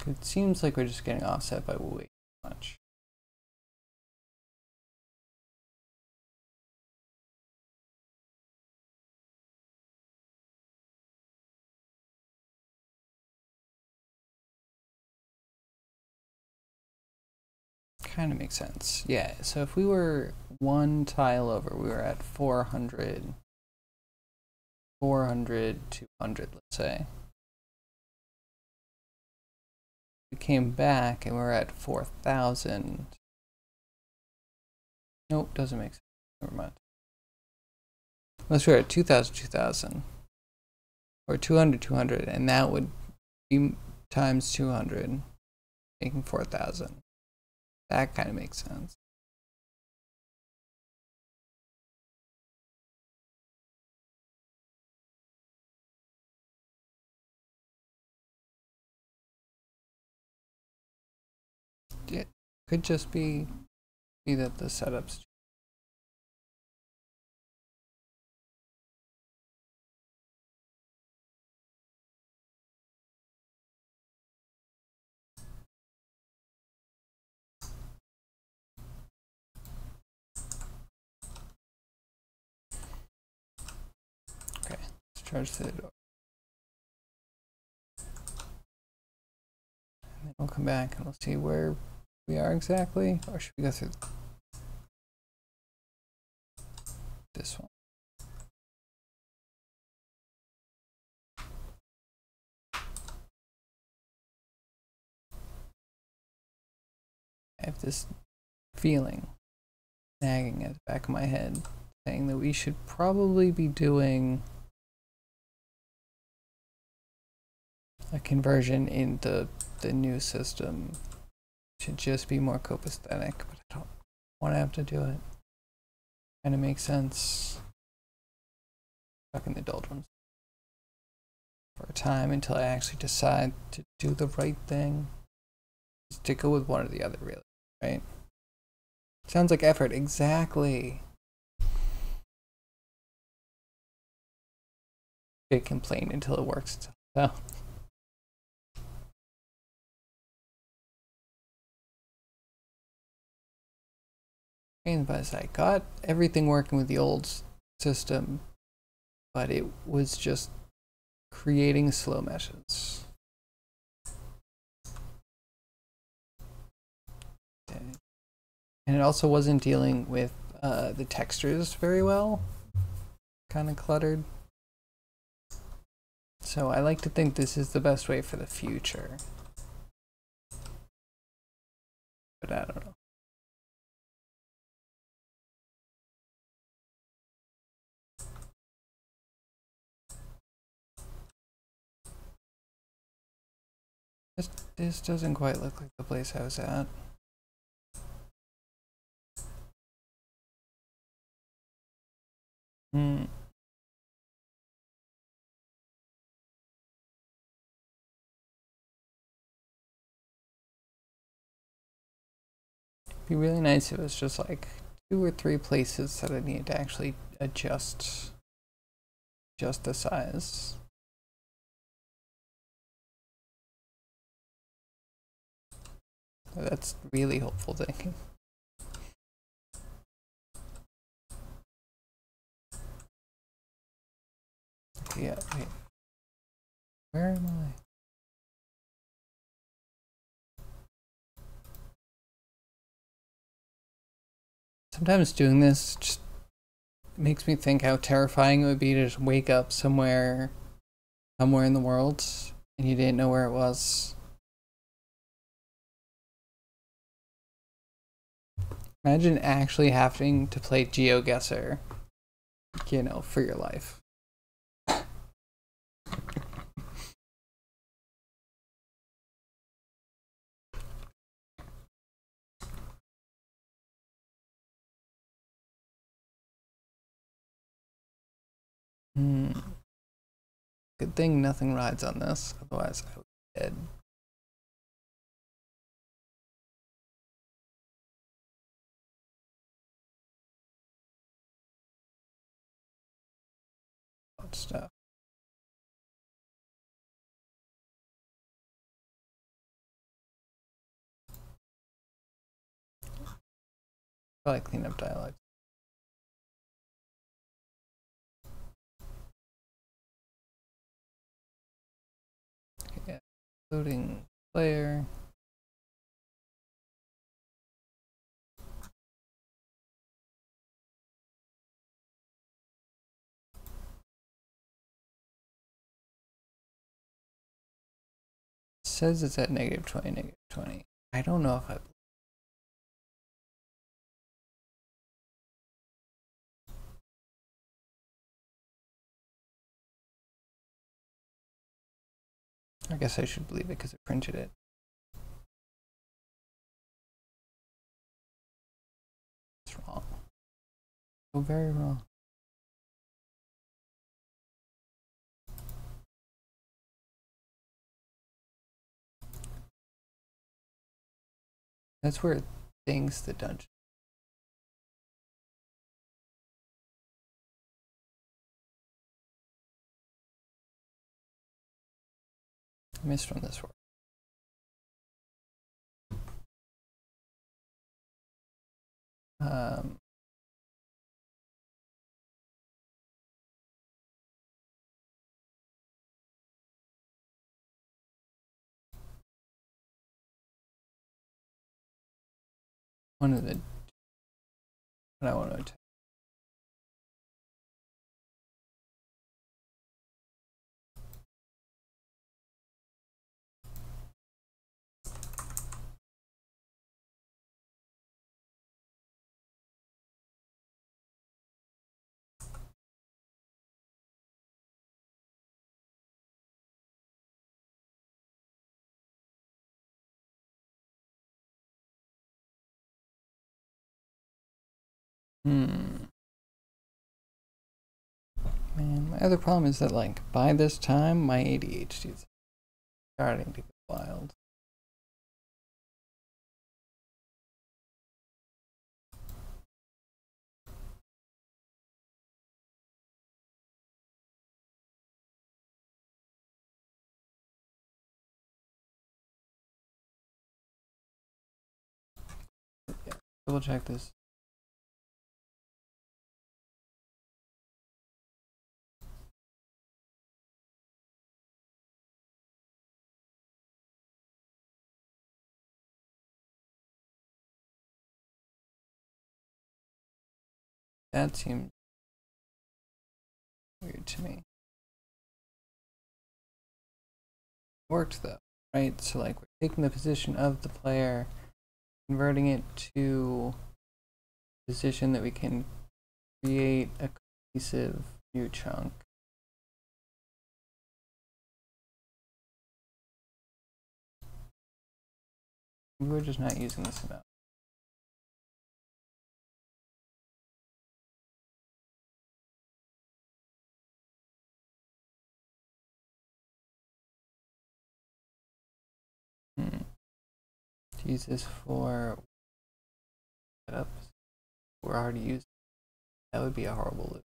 It seems like we're just getting offset by way too much. Kind of makes sense. Yeah, so if we were one tile over, we were at 400, 200, let's say. We came back and we're at 4,000. Nope, doesn't make sense. Never mind. Unless we're at 2000, 2000. Or 200, 200, and that would be times 200, making 4,000. That kind of makes sense. It could just be that the setups. Okay, let's charge the door. And then we'll come back and we'll see where we are exactly. Or should we go through this one? I have this feeling nagging at the back of my head saying that we should probably be doing a conversion in the new system. Should just be more copacetic, but I don't want to have to do it. Kind of makes sense. Stuck in the doldrums for a time until I actually decide to do the right thing. Just to go with one or the other, really, right? Sounds like effort, exactly. Big complaint until it works itself out. But I got everything working with the old system, but it was just creating slow meshes. Okay. And it also wasn't dealing with the textures very well. Kind of cluttered. So I like to think this is the best way for the future. But I don't know. This doesn't quite look like the place I was at. It'd be really nice if it was just like 2 or 3 places that I need to actually adjust just the size. That's really hopeful thinking. Okay, yeah, wait. Where am I? Sometimes doing this just makes me think how terrifying it would be to just wake up somewhere in the world and you didn't know where it was. Imagine actually having to play GeoGuessr, you know, for your life. Good thing nothing rides on this, otherwise I would be dead. Stuff. Probably clean up dialogue. Okay, yeah. Loading player. It says it's at -20, -20. I don't know if I I guess I should believe it because it printed it. It's wrong. So very wrong. That's where it thinks the dungeon. I missed on this one. One of the. I want to attack. Man, my other problem is that, like, by this time, my ADHD is starting to go wild. Yeah, double check this. That seems weird to me. Worked though, right? So like we're taking the position of the player, converting it to a position that we can create a cohesive new chunk. We're just not using this enough. To use this for setup, we're already using. That would be a horrible loop.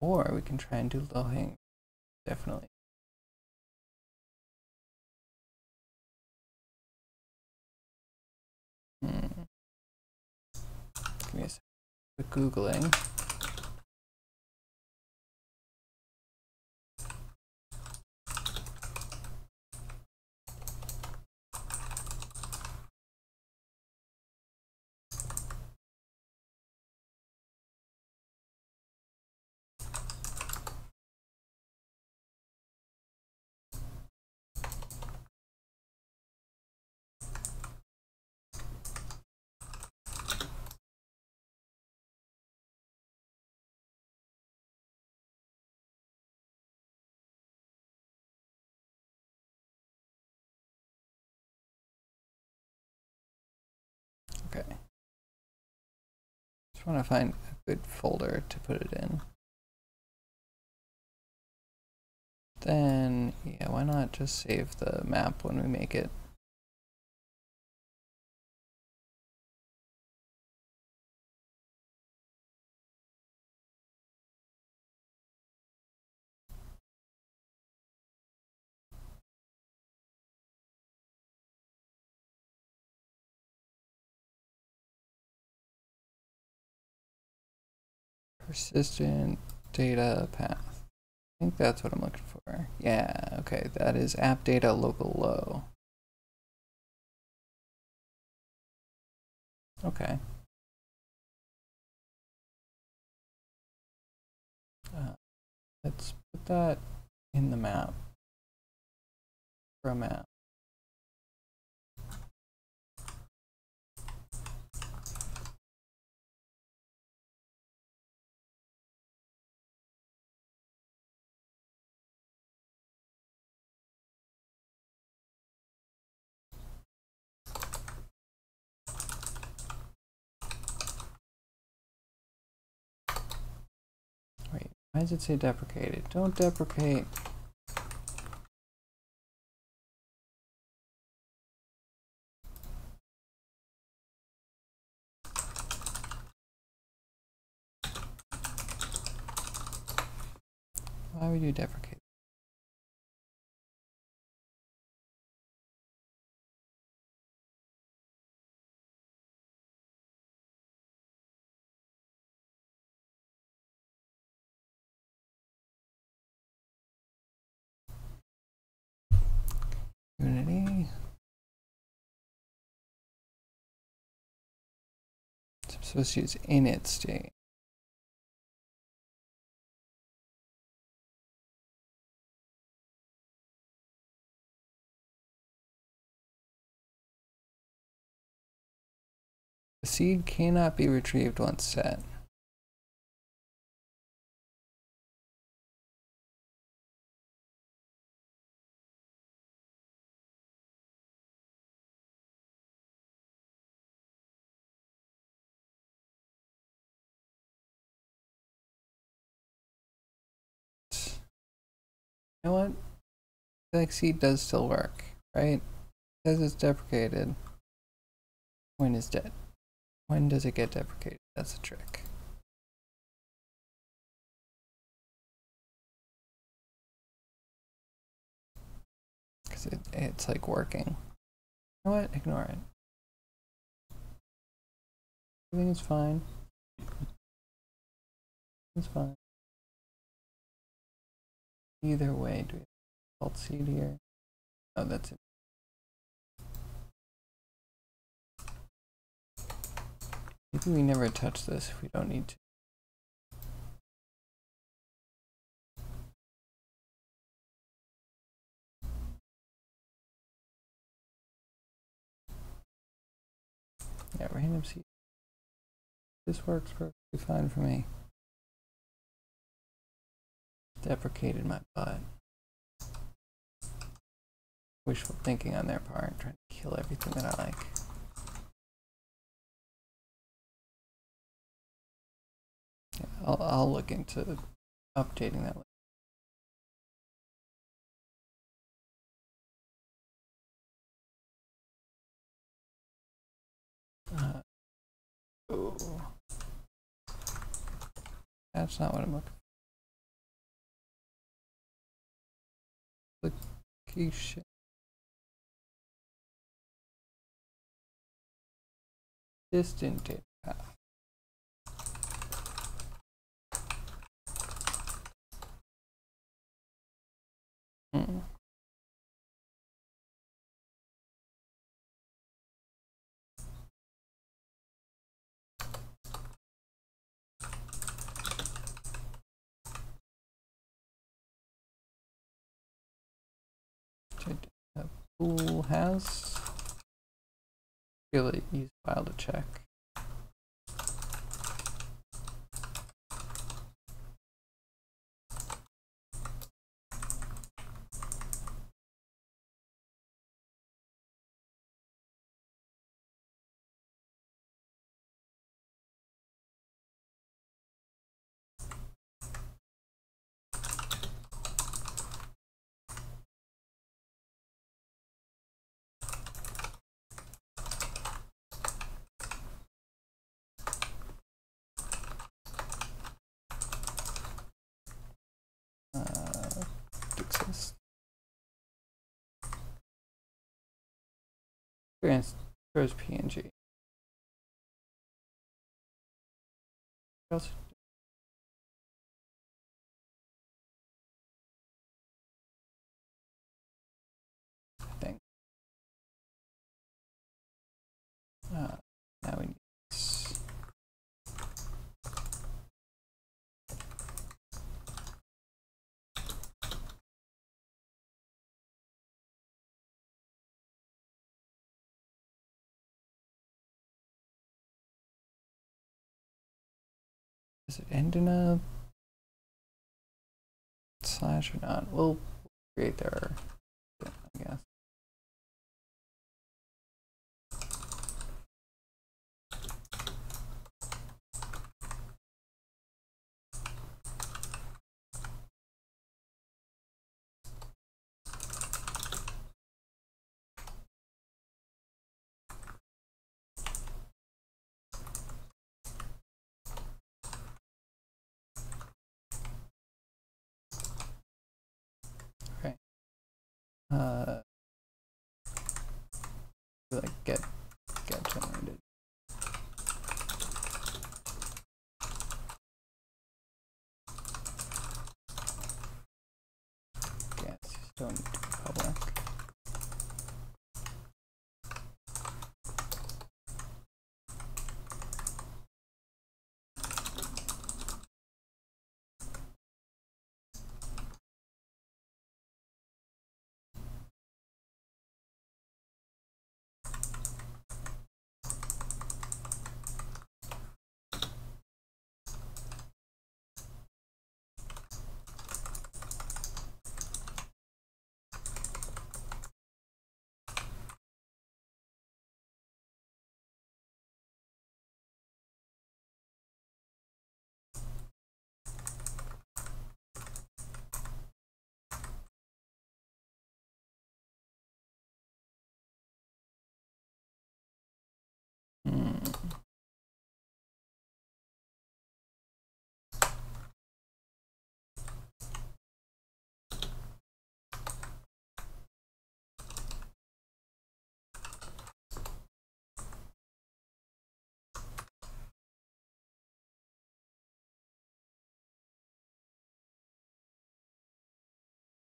Or we can try and do low hang. Definitely. Give me a second. Quick Googling. Okay. Just want to find a good folder to put it in. Then, yeah, why not just save the map when we make it? Persistent data path. I think that's what I'm looking for. Yeah, okay, that is app data local low. Okay. Let's put that in the map for a map. Wait, why does it say deprecated? Don't deprecate. Why would you deprecate? Unity. So I'm supposed to use init state. The seed cannot be retrieved once set. You know what? I think seed does still work, right? It says it's deprecated. When is dead? When does it get deprecated? That's a trick. Because it's like working. You know what? Ignore it. Everything is fine. It's fine. Either way, do we have alt seed here? Oh, that's it. Maybe we never touch this if we don't need to. Yeah, random seed. This works perfectly fine for me. Deprecated my butt. Wishful thinking on their part, trying to kill everything that I like. Yeah, I'll look into updating that. Oh, that's not what I'm looking for. Location. Distant data path. Hmm. Pool has. Really easy file to check. Exist. Where's PNG? Does it end in a slash or not? We'll create the error, I guess. Okay. Like get generated. Yes, don't need to be public.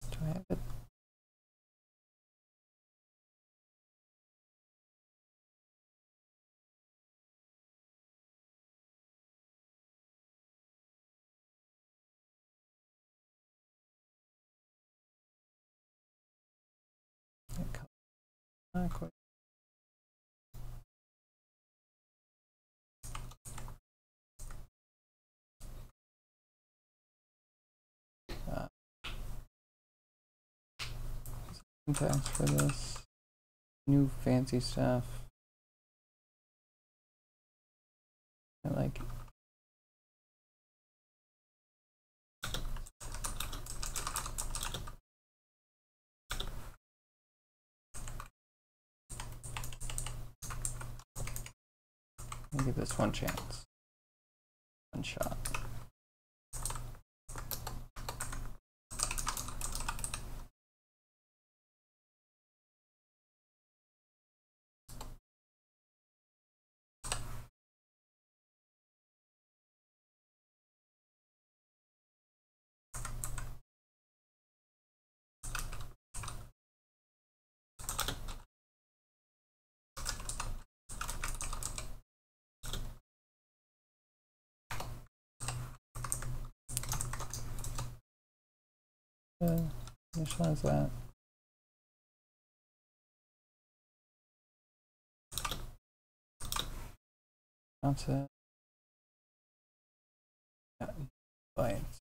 Do I have it? Not quite. Syntax for this. New fancy stuff. I like it. I'll give this one chance. One shot. Initialize that. That's it. Yeah, bytes.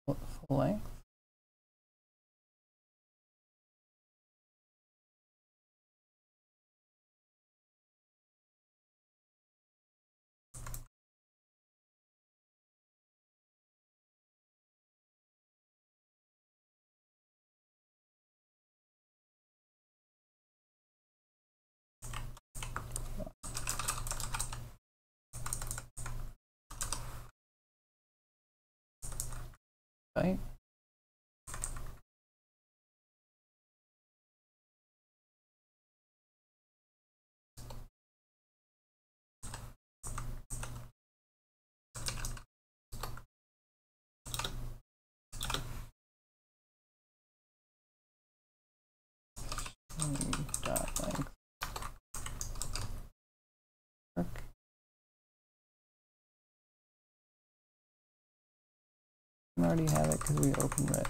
Full length. Byte. Dot length. Work. shouldn't already have it because we opened it.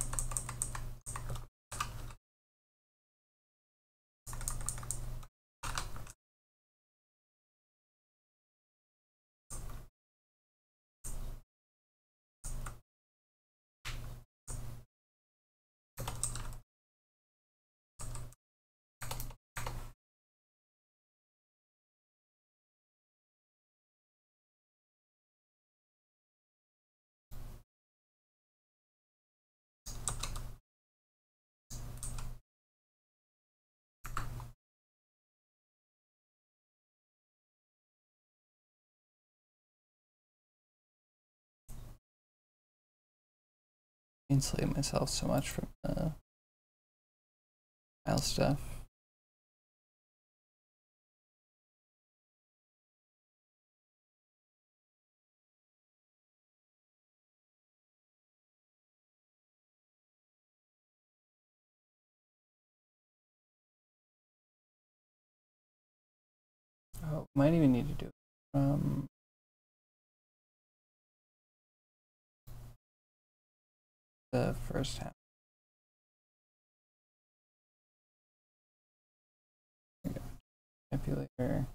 Insulate myself so much from the file stuff. Oh, might even need to do it from the first half. Manipulator.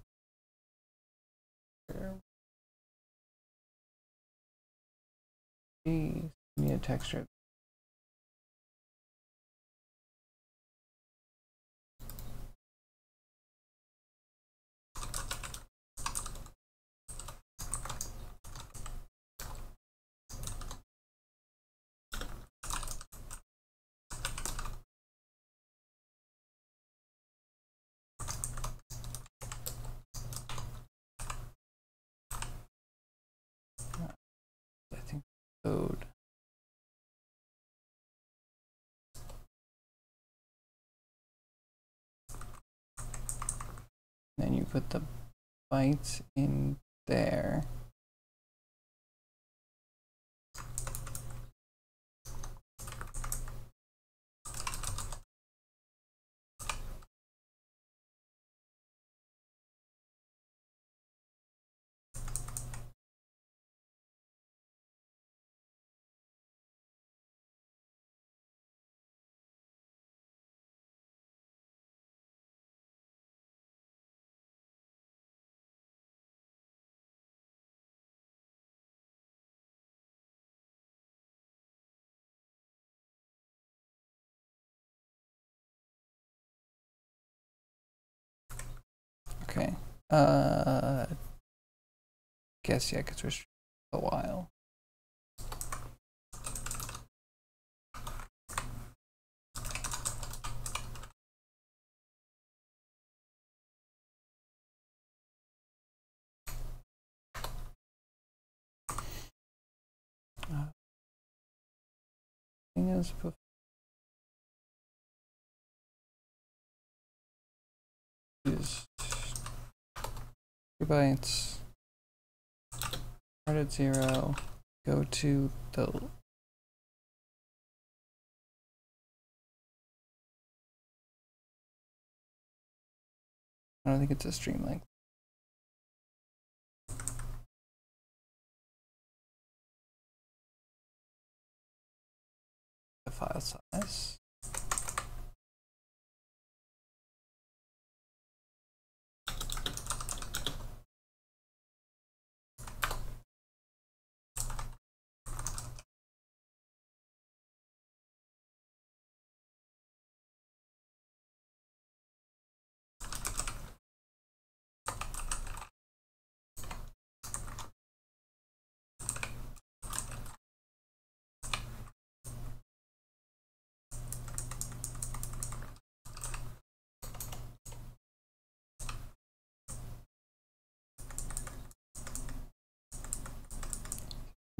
Need a texture. I think code. Then you put the bytes in there. Okay. Guess yeah, because we're a while. Thing is, use 2 bytes. Start at 0. Go to the I don't think it's a stream length. The file size.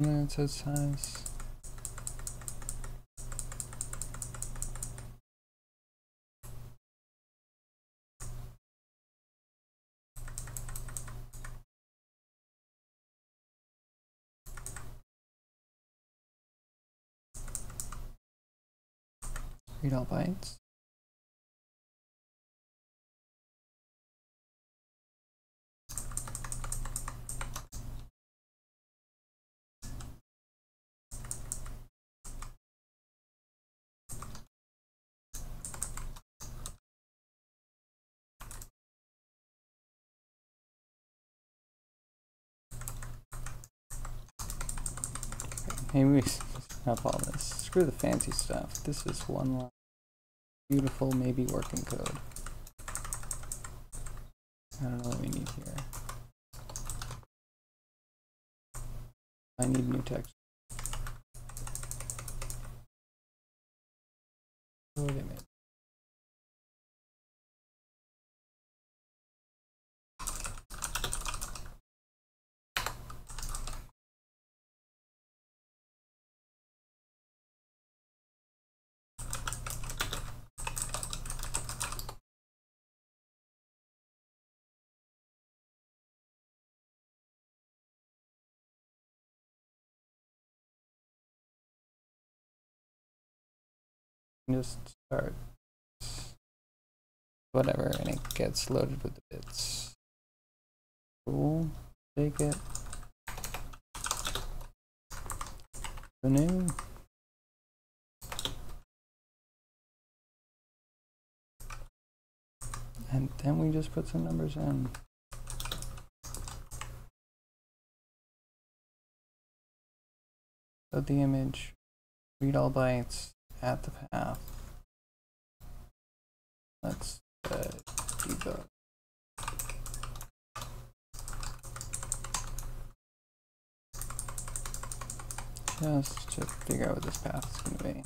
And then it says size. Read all bytes. maybe we snap all this. Screw the fancy stuff. This is one line. Beautiful, maybe working code. I don't know what we need here. I need new text. Load image. Just start whatever, and it gets loaded with the bits. Cool. Take it. Renew. And then we just put some numbers in. Load the image. Read all bytes. Add the path. Let's debug. Just to figure out what this path is going to be.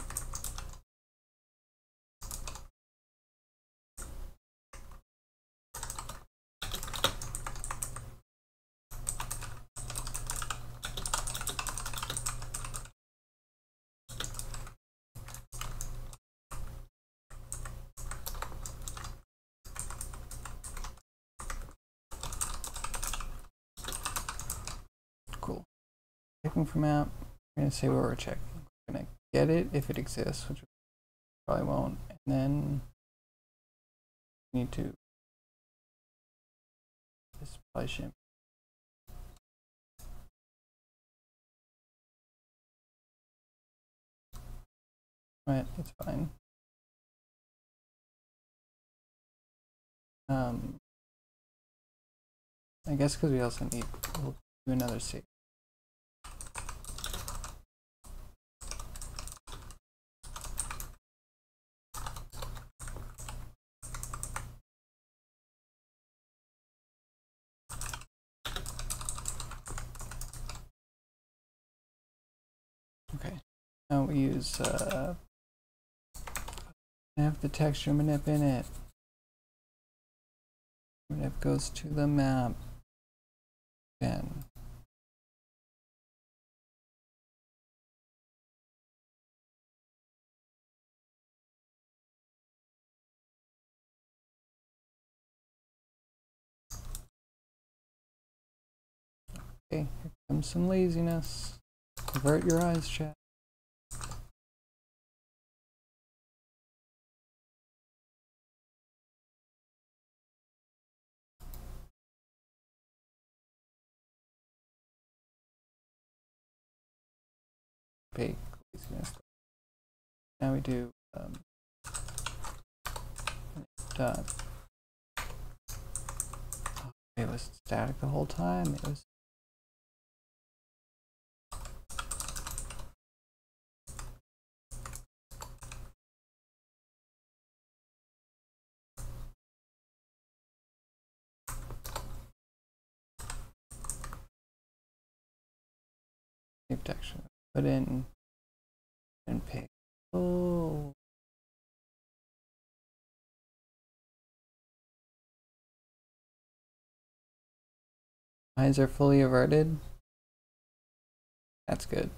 Cool. Checking for map. We're going to say where we're checking. We're going to get it if it exists, which we probably won't. And then we need to display shim. Right, it's fine. I guess because we also need, we'll do another save. Okay, now we use have the texture manip in it. Manip goes to the map. Then okay, here comes some laziness. Avert your eyes, chat. Fake laziness. Now we do dot. Oh, it was static the whole time. It was. Texture. Put in and pick. Oh. Eyes are fully averted. That's good.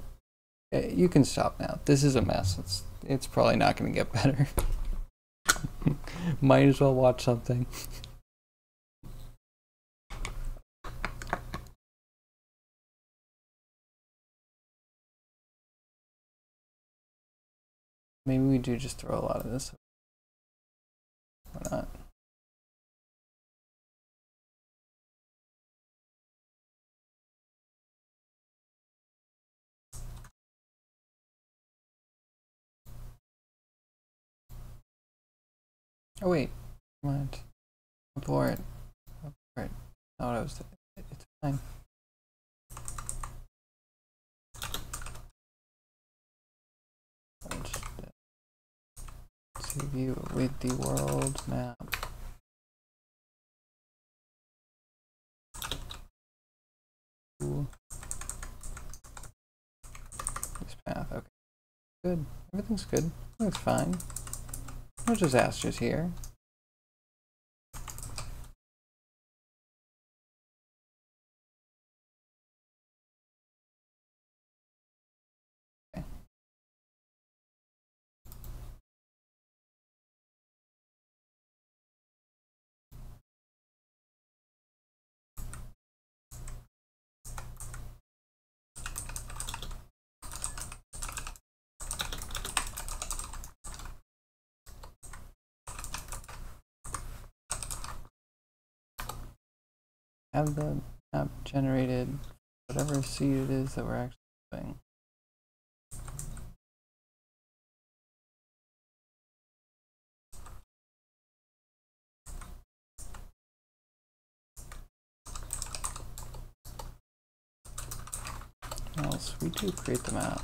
You can stop now. This is a mess. It's probably not going to get better. Might as well watch something. Maybe we do just throw a lot of this. Why not? Oh wait, what? Abort. Abort. No, it was. It's fine. See view with the world map. Ooh. This path, okay. Good. Everything's good. Everything's fine. No disasters here. Okay. Have the map generated whatever seed it is that we're actually doing. Else we do create the map.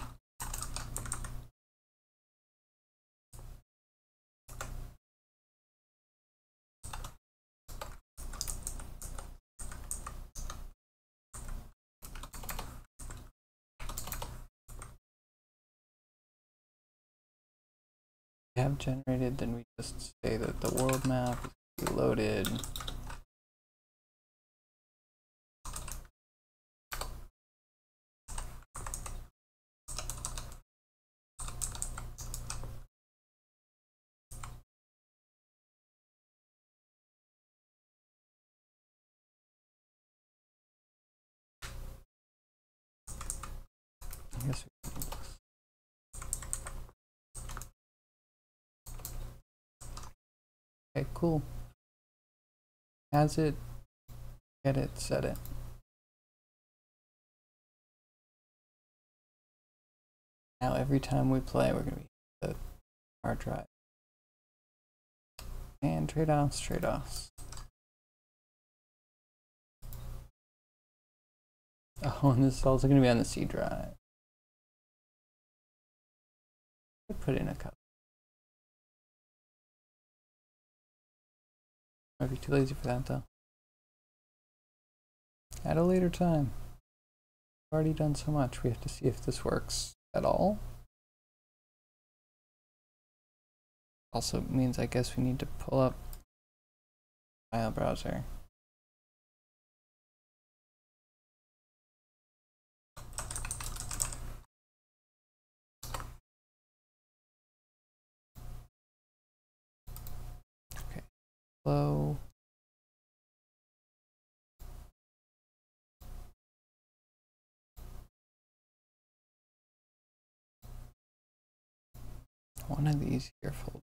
Have generated, then we just say that the world map is loaded. I guess we can do this. Okay, cool. Has it, get it, set it. Now every time we play, we're going to be the hard drive. And trade-offs, trade-offs. Oh, and this is also going to be on the C drive. I put in a couple. Might be too lazy for that though. At a later time. We've already done so much. We have to see if this works at all. Also means I guess we need to pull up file browser. Okay. Hello. One of these here folders.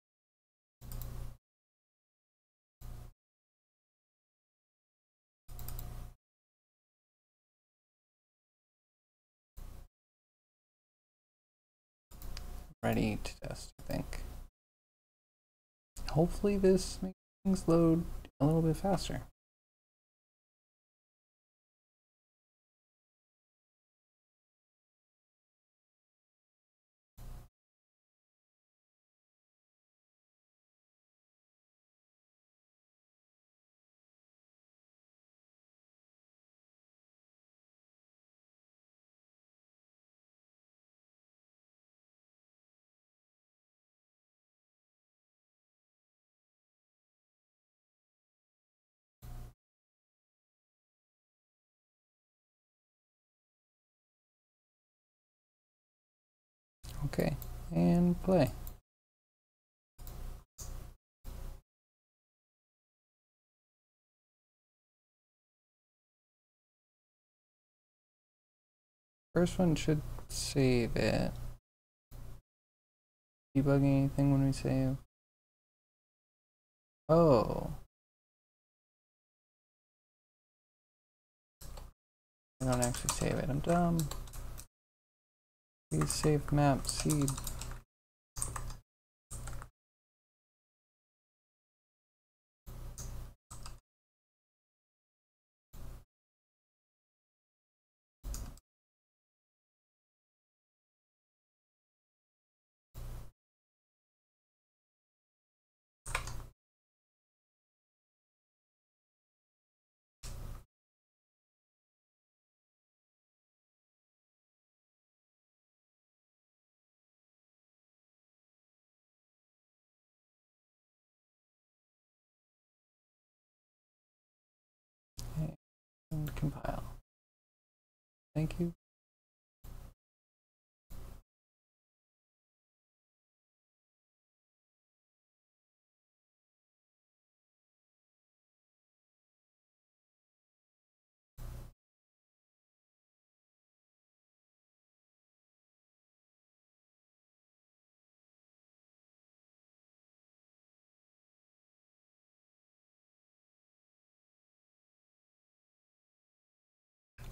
Ready to test, I think. Hopefully this makes things load a little bit faster. Okay, and play. First one should save it. Debugging anything when we save? Oh. I don't actually save it. I'm dumb. Please save map seed. and compile. Thank you.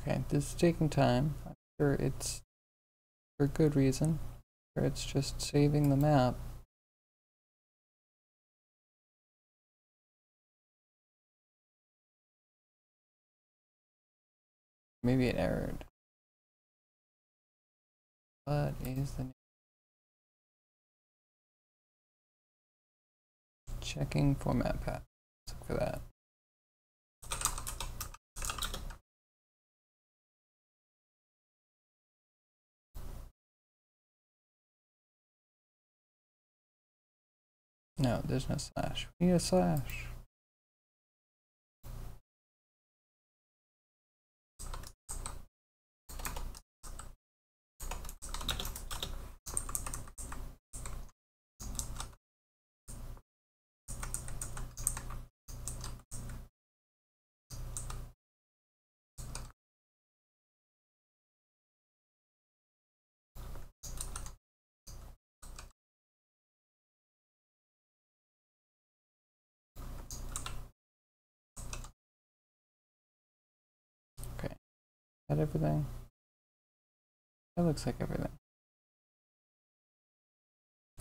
Okay, this is taking time. I'm sure it's for good reason. Or it's just saving the map. Maybe it errored. What is the name? Checking format path. Let's look for that. No, there's no slash. We need a slash. Okay. Is that everything? That looks like everything.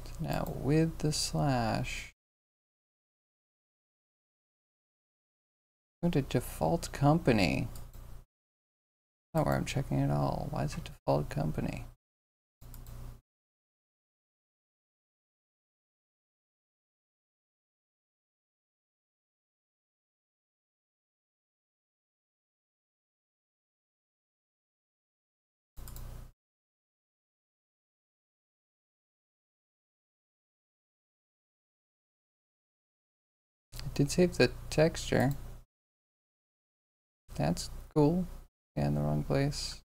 So now with the slash, go to default company. Not where I'm checking it all. Why is it default company? I did save the texture. That's cool. Yeah, in the wrong place.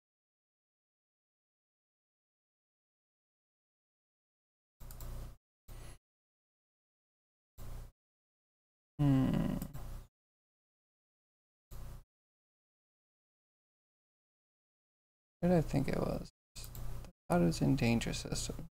What did I think it was? I thought it was in danger system.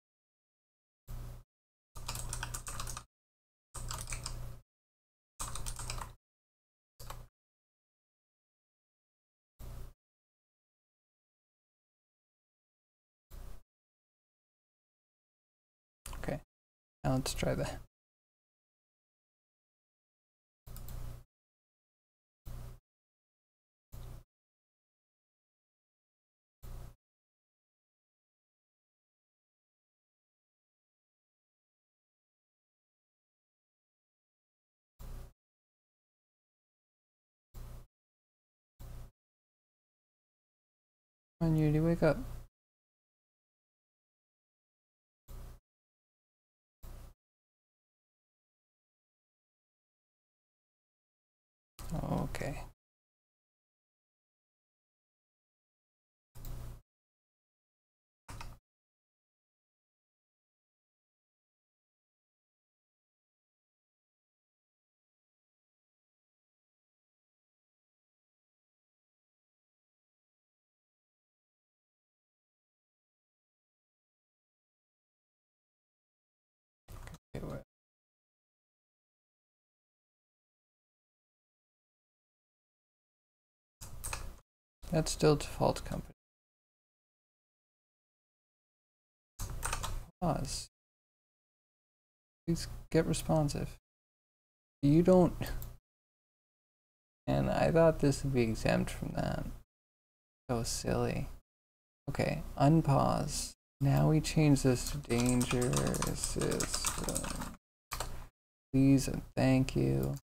Okay, now let's try that. Come on, Unity, wake up. Okay. Okay, wait. That's still default company. Pause. Please get responsive. You don't. And I thought this would be exempt from that. So silly. Okay, unpause. Now we change this to danger system. Please and thank you.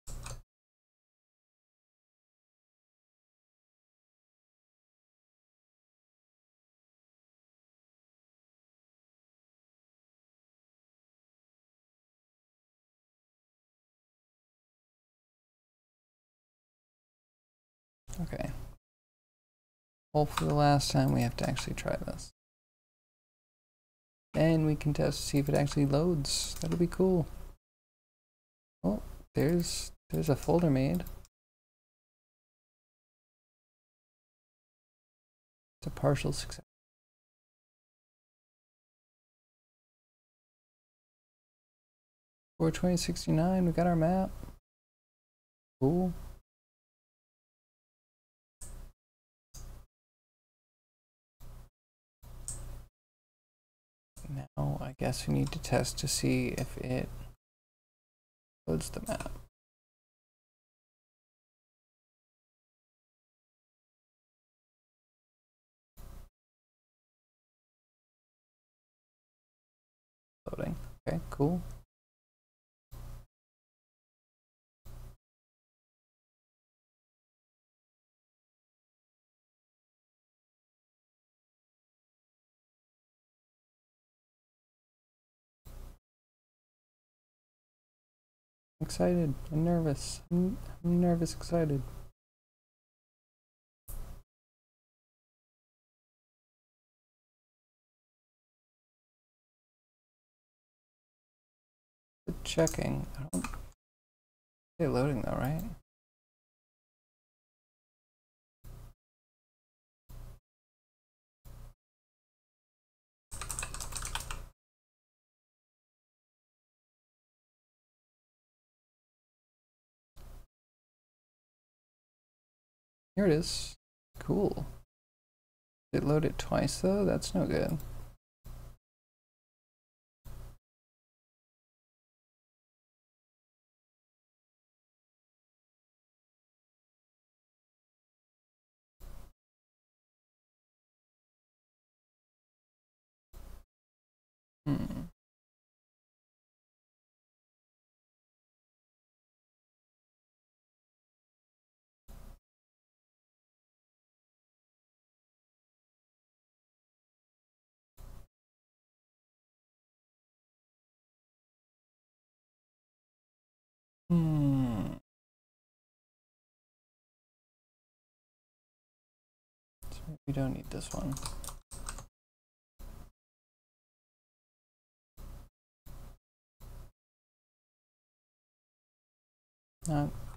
Okay, hopefully the last time we have to actually try this. And we can test to see if it actually loads. That'll be cool. Oh, there's a folder made. It's a partial success. For 2069, we got our map. Cool. Now, I guess we need to test to see if it loads the map. Loading. Okay, cool. Excited. I'm nervous. I'm nervous, excited. Checking. I don't. They're loading though, right? Here it is. Cool. Did it load it twice though? That's no good. Hmm. Hmm. So we don't need this one.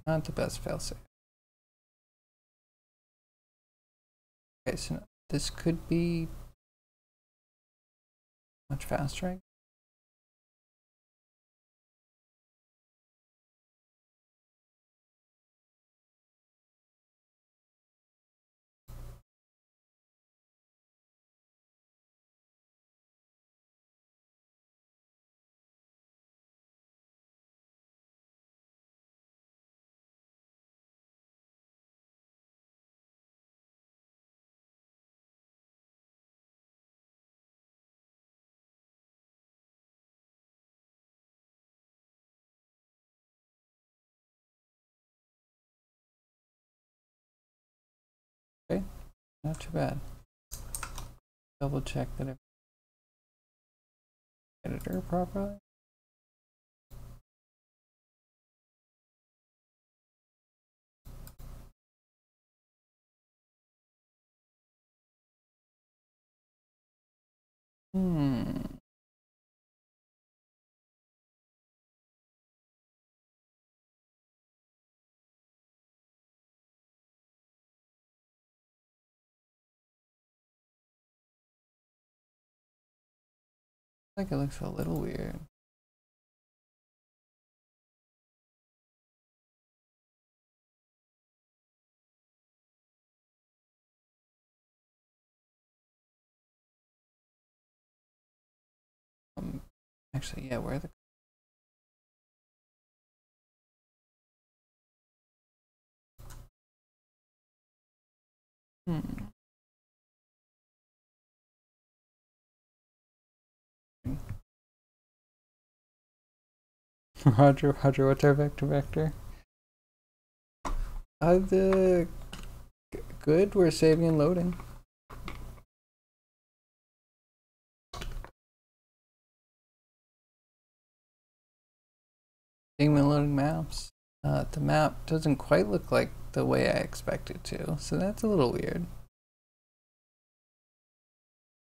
Not the best failsafe. Okay, so this could be much faster. Okay, not too bad. Double check that I've editor properly. Hmm. Like it looks a little weird. Actually, yeah, where are the hmm. Roger, what's our vector? The good, we're saving and loading. Saving and loading maps. The map doesn't quite look like the way I expect it to, so that's a little weird.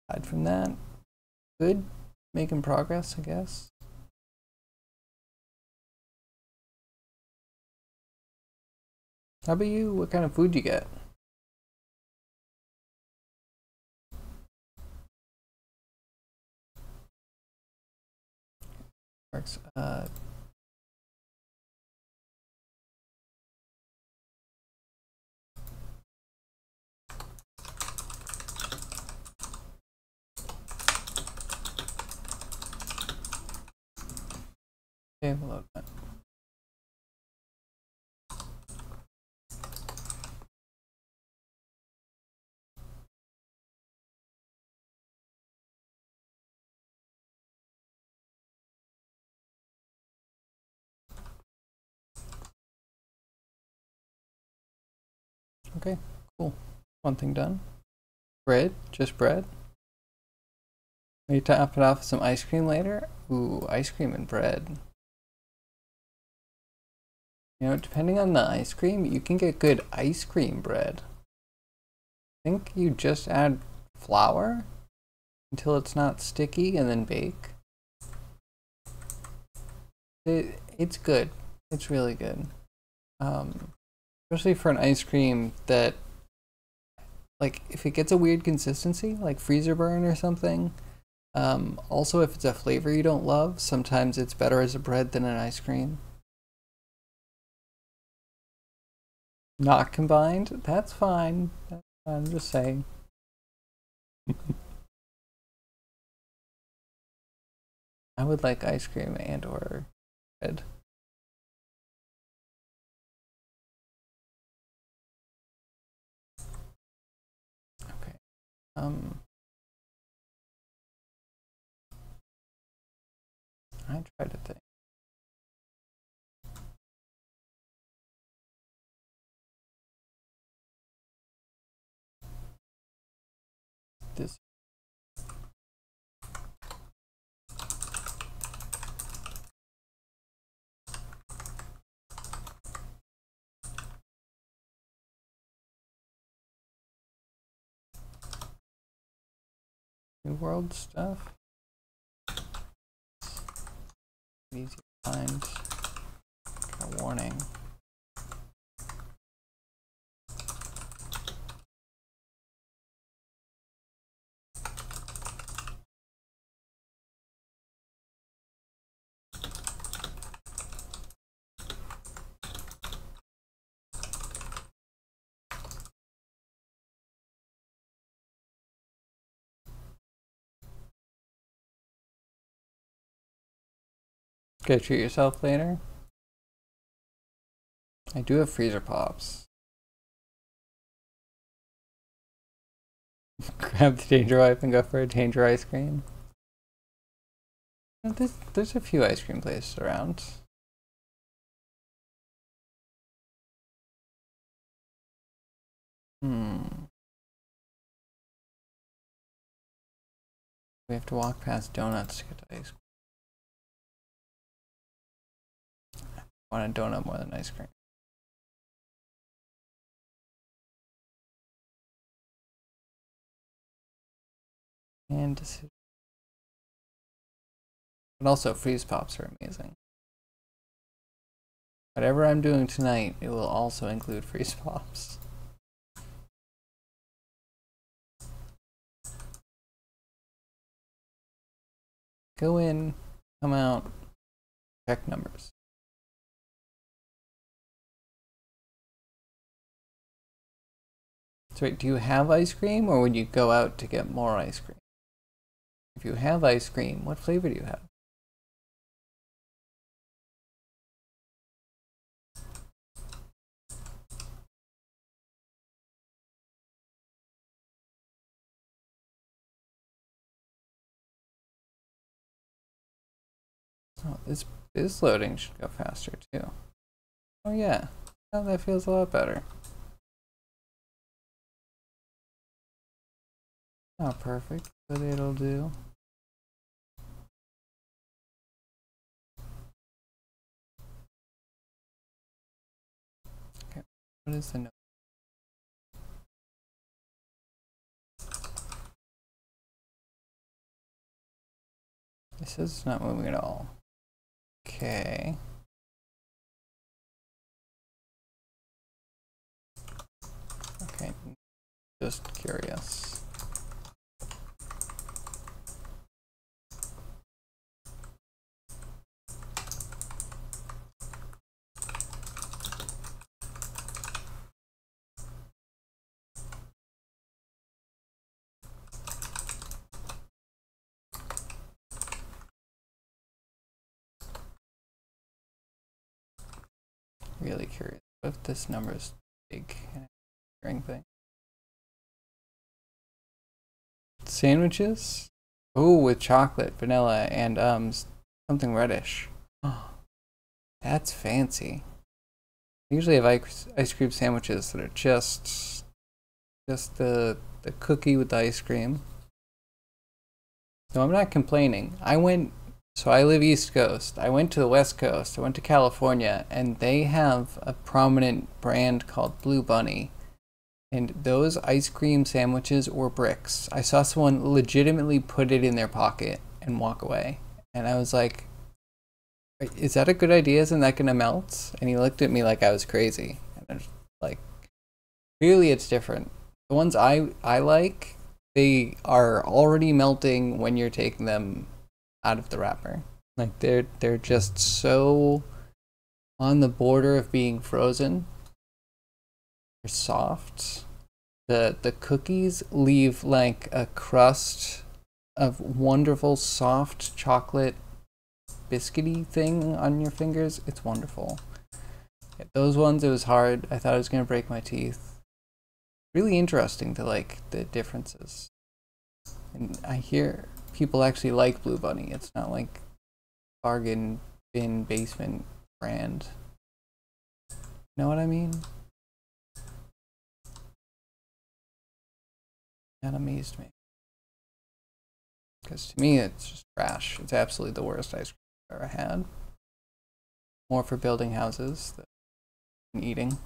Aside from that, good. Making progress, I guess. How about you? What kind of food do you get? Works. Okay, we'll load that. Okay, cool. One thing done. Bread, just bread. Maybe top it off with some ice cream later. Ooh, ice cream and bread. You know, depending on the ice cream, you can get good ice cream bread. I think you just add flour until it's not sticky and then bake. It's good. It's really good. Especially for an ice cream that, like, if it gets a weird consistency, like freezer burn or something. Also, if it's a flavor you don't love, sometimes it's better as a bread than an ice cream. Not combined, that's fine. I'm just saying. I would like ice cream and or bread. Okay. I try to think. This New World stuff. Easy to find. A warning. Go treat yourself later. I do have freezer pops. Grab the danger wipe and go for a danger ice cream. There's a few ice cream places around. We have to walk past donuts to get to ice cream. I want a donut more than ice cream. And decision. But also, freeze pops are amazing. Whatever I'm doing tonight, it will also include freeze pops. Go in, come out, check numbers. So wait, do you have ice cream or would you go out to get more ice cream? If you have ice cream, what flavor do you have? Oh, this loading should go faster too. Oh yeah, oh, that feels a lot better. Not perfect, but it'll do. Okay, what is the note? This is not moving at all. Okay. Okay, just curious. Really curious. What if this number is big and thing? Sandwiches? Oh, with chocolate, vanilla, and something reddish. Oh, that's fancy. I usually have ice cream sandwiches that are just the cookie with the ice cream. So I'm not complaining. So I live East Coast. I went to the West Coast. I went to California, and they have a prominent brand called Blue Bunny. And those ice cream sandwiches were bricks. I saw someone legitimately put it in their pocket and walk away. And I was like, is that a good idea? Isn't that going to melt? And he looked at me like I was crazy. And I was like, clearly it's different. The ones I like, they are already melting when you're taking them out of the wrapper. Like they're just so on the border of being frozen. They're soft. The cookies leave like a crust of wonderful soft chocolate biscuity thing on your fingers. It's wonderful. Those ones, it was hard. I thought I was gonna break my teeth. Really interesting to like the differences. And I hear people actually like Blue Bunny. It's not like bargain bin basement brand. Know what I mean? That amazed me. Because to me, it's just trash. It's absolutely the worst ice cream I've ever had. More for building houses than eating.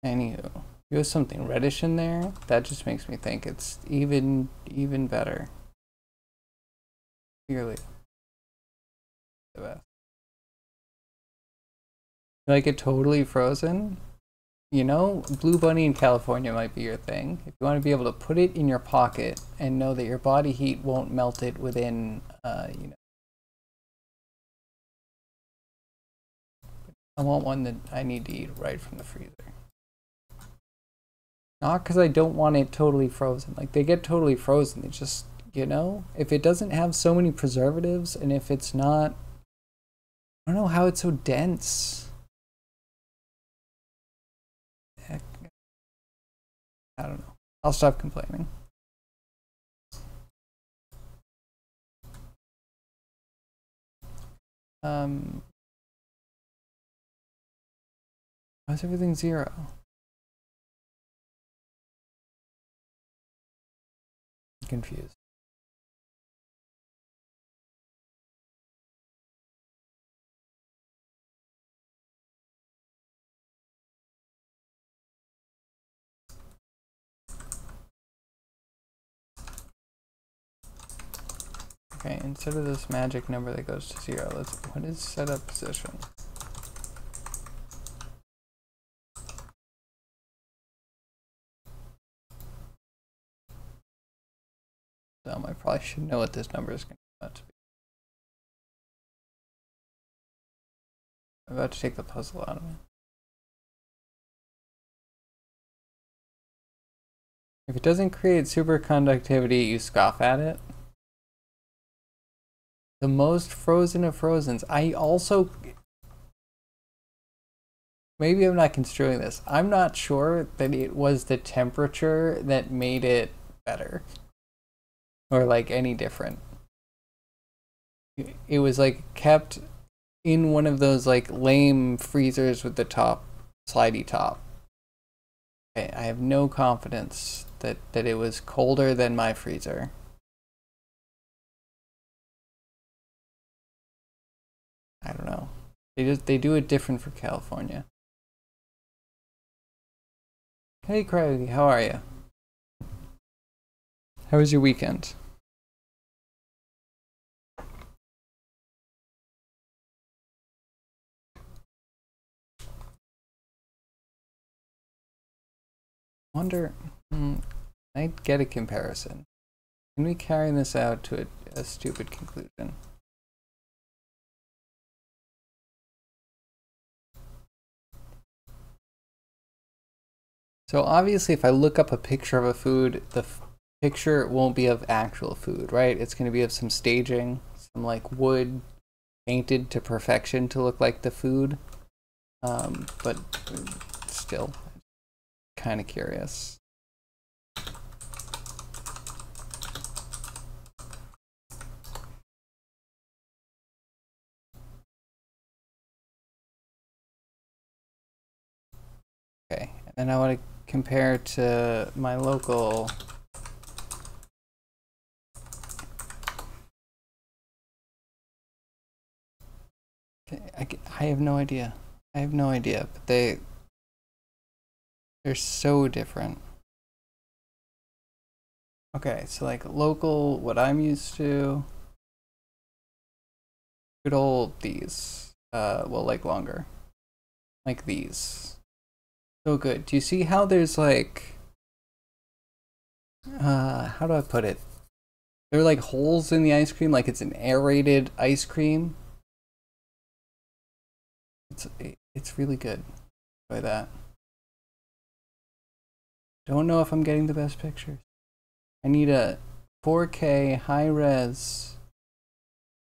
Anywho, there's something reddish in there. That just makes me think it's even better. Clearly, the best. Like it totally frozen. You know, Blue Bunny in California might be your thing. If you want to be able to put it in your pocket and know that your body heat won't melt it within, you know. I want one that I need to eat right from the freezer. Not because I don't want it totally frozen. Like, they get totally frozen. They just, you know, if it doesn't have so many preservatives and if it's not, I don't know how it's so dense. Heck, I don't know. I'll stop complaining. Why is everything 0? I'm confused. Okay, instead of this magic number that goes to 0, what is setup position? I probably should know what this number is going to be. I'm about to take the puzzle out of it. If it doesn't create superconductivity, you scoff at it. The most frozen of frozens. I also... Maybe I'm not construing this. I'm not sure that it was the temperature that made it better. Or like any different. It was like kept in one of those like lame freezers with the top, slidey top. I have no confidence that it was colder than my freezer. I don't know. They do it different for California. Hey Craig, how are you? How was your weekend? Wonder, I'd get a comparison. Can we carry this out to a stupid conclusion? So obviously if I look up a picture of a food, the picture won't be of actual food, right? It's going to be of some staging, some like wood painted to perfection to look like the food. But still, kind of curious. Okay, and then I want to compare to my local. Okay, I have no idea. I have no idea, but they're so different. Okay, so like local, what I'm used to, good old these. Well, like longer, like these. So good. Do you see how there's like, how do I put it? There are like holes in the ice cream, like it's an aerated ice cream. It's really good. By that. Don't know if I'm getting the best pictures. I need a 4K high res.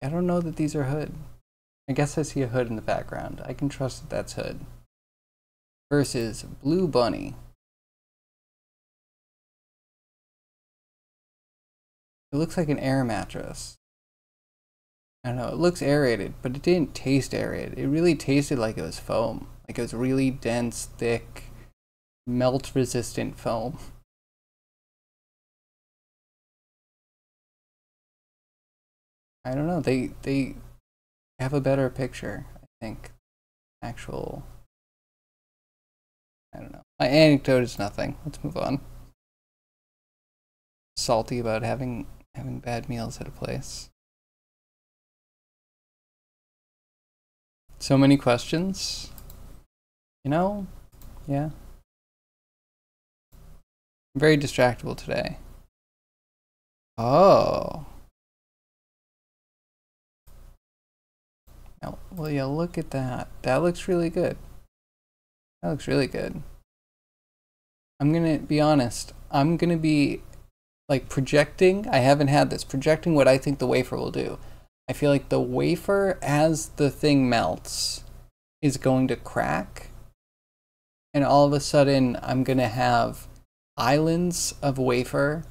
I don't know that these are hood. I guess I see a hood in the background. I can trust that that's hood. Versus Blue Bunny. It looks like an air mattress. I don't know, it looks aerated, but it didn't taste aerated. It really tasted like it was foam. Like it was really dense, thick, melt-resistant foam. I don't know, they have a better picture, I think. Actual... I don't know. My anecdote is nothing. Let's move on. Salty about having bad meals at a place. So many questions. You know? Yeah. I'm very distractible today. Oh. Now, well, yeah, look at that. That looks really good. That looks really good. I'm gonna be honest. I'm gonna be like projecting. I haven't had this. Projecting what I think the wafer will do. I feel like the wafer, as the thing melts, is going to crack. And all of a sudden, I'm gonna have islands of wafer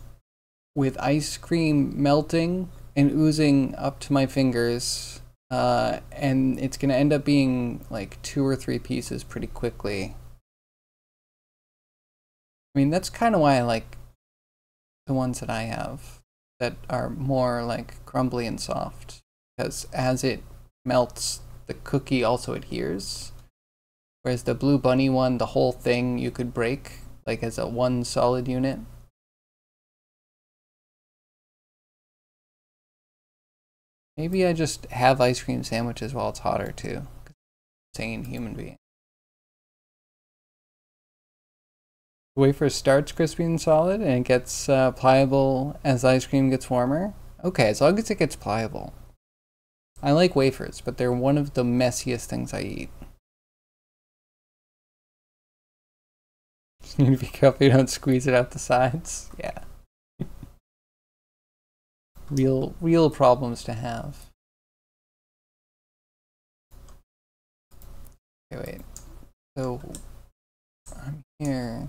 with ice cream melting and oozing up to my fingers. And it's gonna end up being like 2 or 3 pieces pretty quickly. I mean, that's kind of why I like the ones that I have that are more like crumbly and soft, because as it melts, the cookie also adheres. Whereas the Blue Bunny one, the whole thing you could break like as a one solid unit. Maybe I just have ice cream sandwiches while it's hotter too. Insane human being. The wafer starts crispy and solid and it gets pliable as ice cream gets warmer. Okay, as long as it gets pliable. I like wafers, but they're one of the messiest things I eat. Just need to be careful you don't squeeze it out the sides. Yeah. Real problems to have. Okay, wait. So I'm here.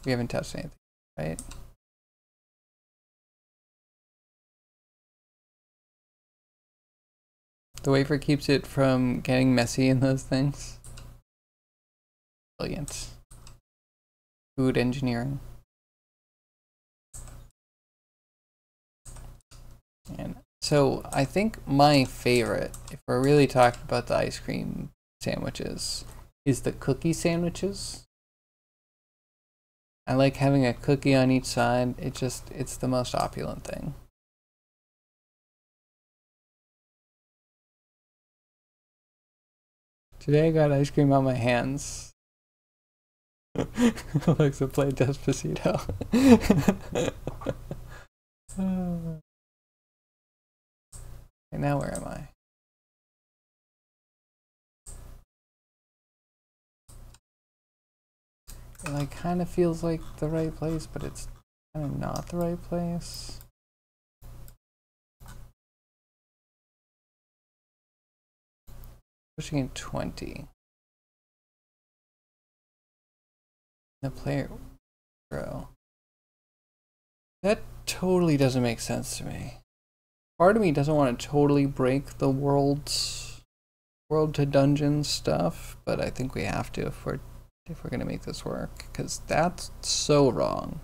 We haven't touched anything, right? The wafer keeps it from getting messy in those things. Brilliant. Food engineering. And So I think my favorite, if we're really talking about the ice cream sandwiches, is the cookie sandwiches. I like having a cookie on each side. It's the most opulent thing. Today I got ice cream on my hands. Alexa, play Despacito. Okay, now where am I? It like kind of feels like the right place, but it's kind of not the right place. Pushing in 20. The player row. That totally doesn't make sense to me. Part of me doesn't want to totally break the world to dungeon stuff, but I think we have to if we're gonna make this work, because that's so wrong.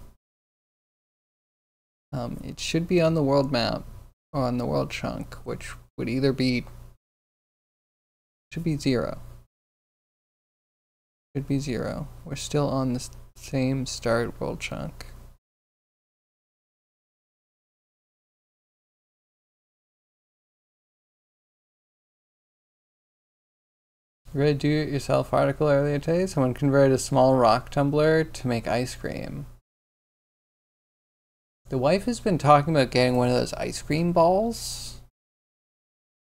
It should be on the world map or on the world chunk, which would either be should be 0. Should be 0. We're still on the same start world chunk. Read a do-it-yourself article earlier today. Someone converted a small rock tumbler to make ice cream. The wife has been talking about getting one of those ice cream balls.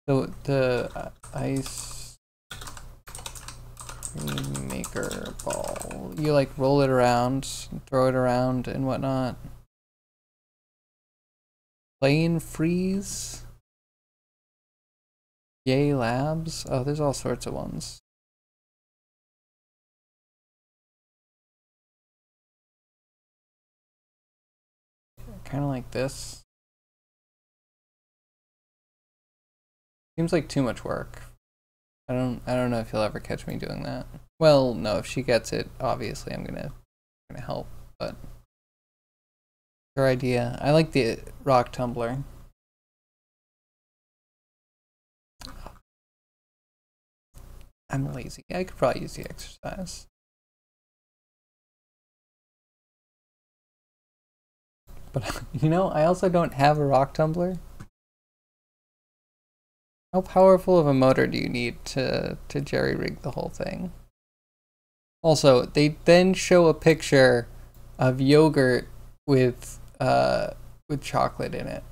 The ice cream maker ball. You like roll it around, throw it around and whatnot. Plane freeze. Yay Labs. Oh, there's all sorts of ones. Kind of like this. Seems like too much work. I don't know if you'll ever catch me doing that. Well, no, if she gets it, obviously I'm gonna help, but her idea. I like the rock tumbler. I'm lazy. I could probably use the exercise. But you know, I also don't have a rock tumbler. How powerful of a motor do you need to jerry-rig the whole thing? Also, they then show a picture of yogurt with chocolate in it.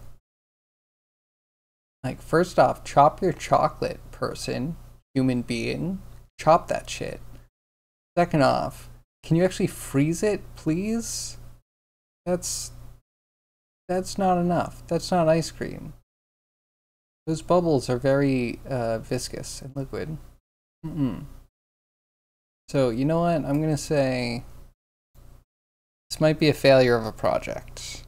Like, first off, chop your chocolate, person, human being. Chop that shit. Second off, can you actually freeze it, please? That's not enough. That's not ice cream. Those bubbles are very viscous and liquid. So, you know what? I'm gonna say this might be a failure of a project.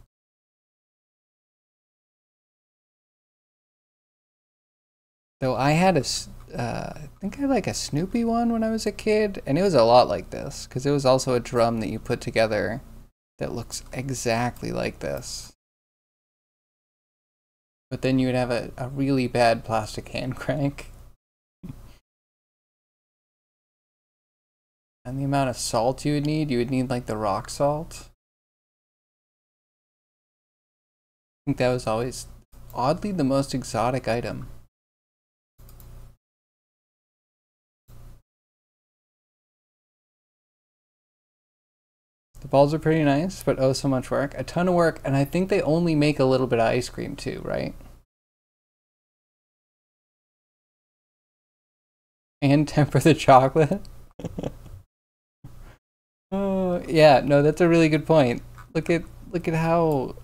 Though I had I think I had like a Snoopy one when I was a kid, and it was a lot like this, because it was also a drum that you put together that looks exactly like this. But then you would have a really bad plastic hand crank. And the amount of salt you would need like the rock salt. I think that was always oddly the most exotic item. The balls are pretty nice, but oh so much work. A ton of work, and I think they only make a little bit of ice cream too, right? And temper the chocolate. Oh yeah, no, that's a really good point. Look at how,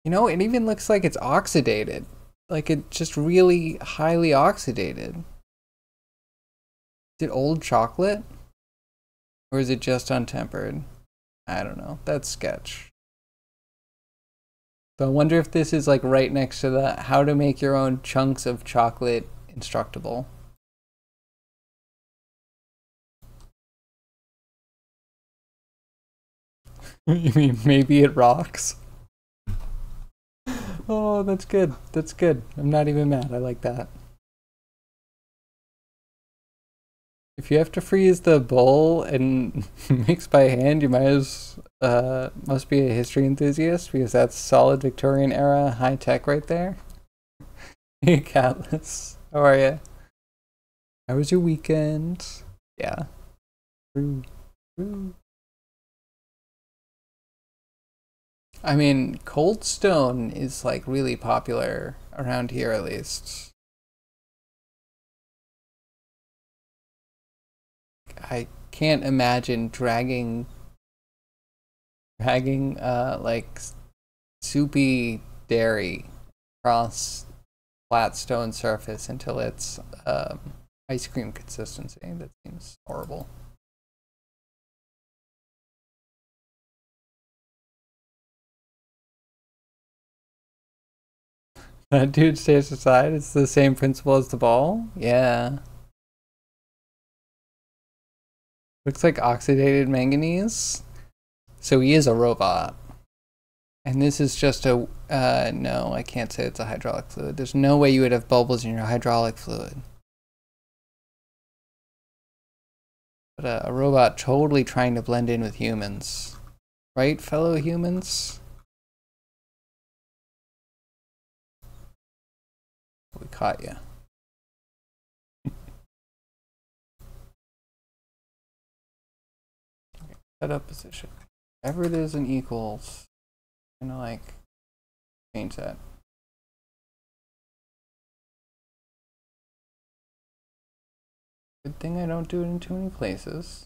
you know, it even looks like it's oxidated. Like it's just really highly oxidated. Is it old chocolate? Or is it just untempered? I don't know. That's sketch. So I wonder if this is like right next to the how to make your own chunks of chocolate instructable. You mean maybe it rocks? Oh, that's good. That's good. I'm not even mad. I like that. If you have to freeze the bowl and mix by hand, you must be a history enthusiast because that's solid Victorian era high tech right there. Hey, Catless. How are you? How was your weekend? Yeah. True. True. I mean, Cold Stone is like really popular around here at least. I can't imagine dragging like soupy dairy across flat stone surface until it's ice cream consistency. That seems horrible. That dude stays aside. It's the same principle as the ball. Yeah. Looks like oxidated manganese. So he is a robot. And this is just a, no, I can't say it's a hydraulic fluid. There's no way you would have bubbles in your hydraulic fluid. But a robot totally trying to blend in with humans. Right, fellow humans? We caught you. Setup position. Whatever it is in equals, I'm gonna like change that. Good thing I don't do it in too many places.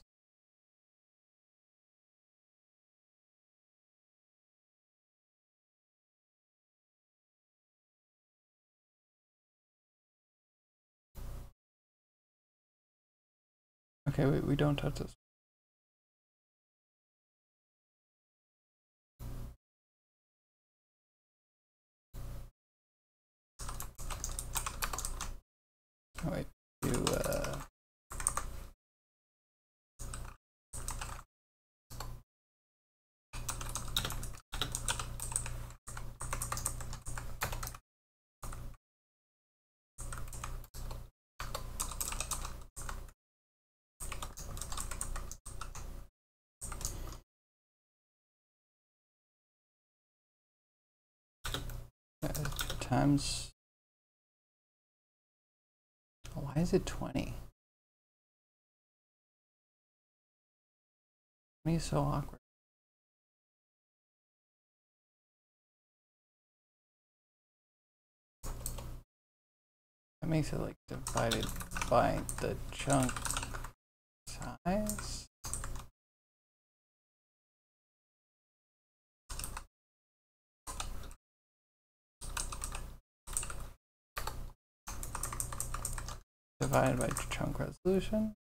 Okay, we don't touch this. Oh, wait, do times. Why is it 20? 20 is so awkward. That makes it like divided by the chunk size. Divided by chunk resolution.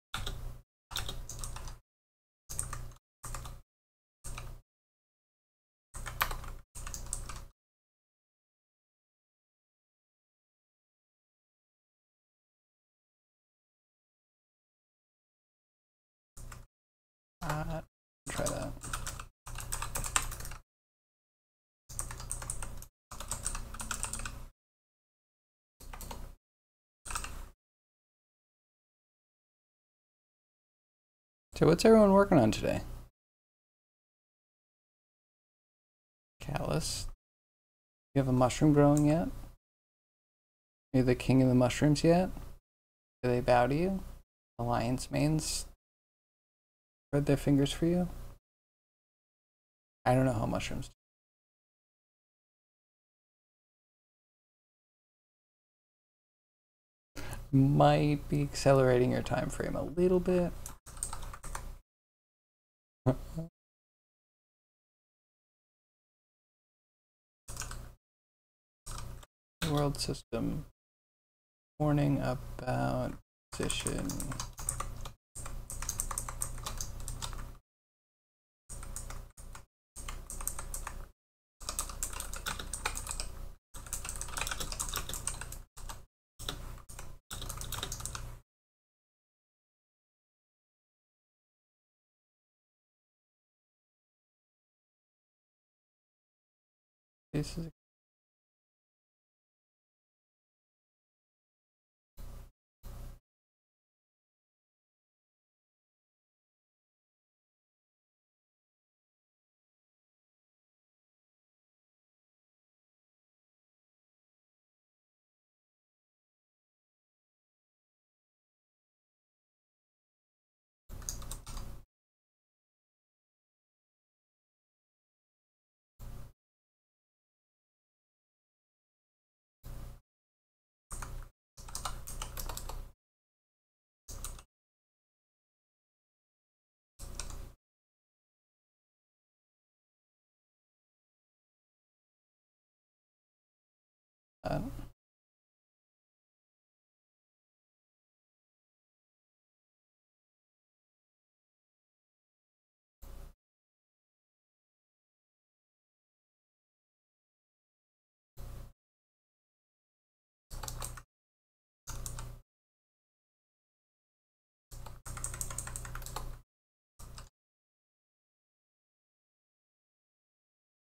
Try that. So what's everyone working on today? Callus. You have a mushroom growing yet? Are you the king of the mushrooms yet? Do they bow to you? The lion's manes spread their fingers for you? I don't know how mushrooms might be accelerating your time frame a little bit. World system warning about position. This is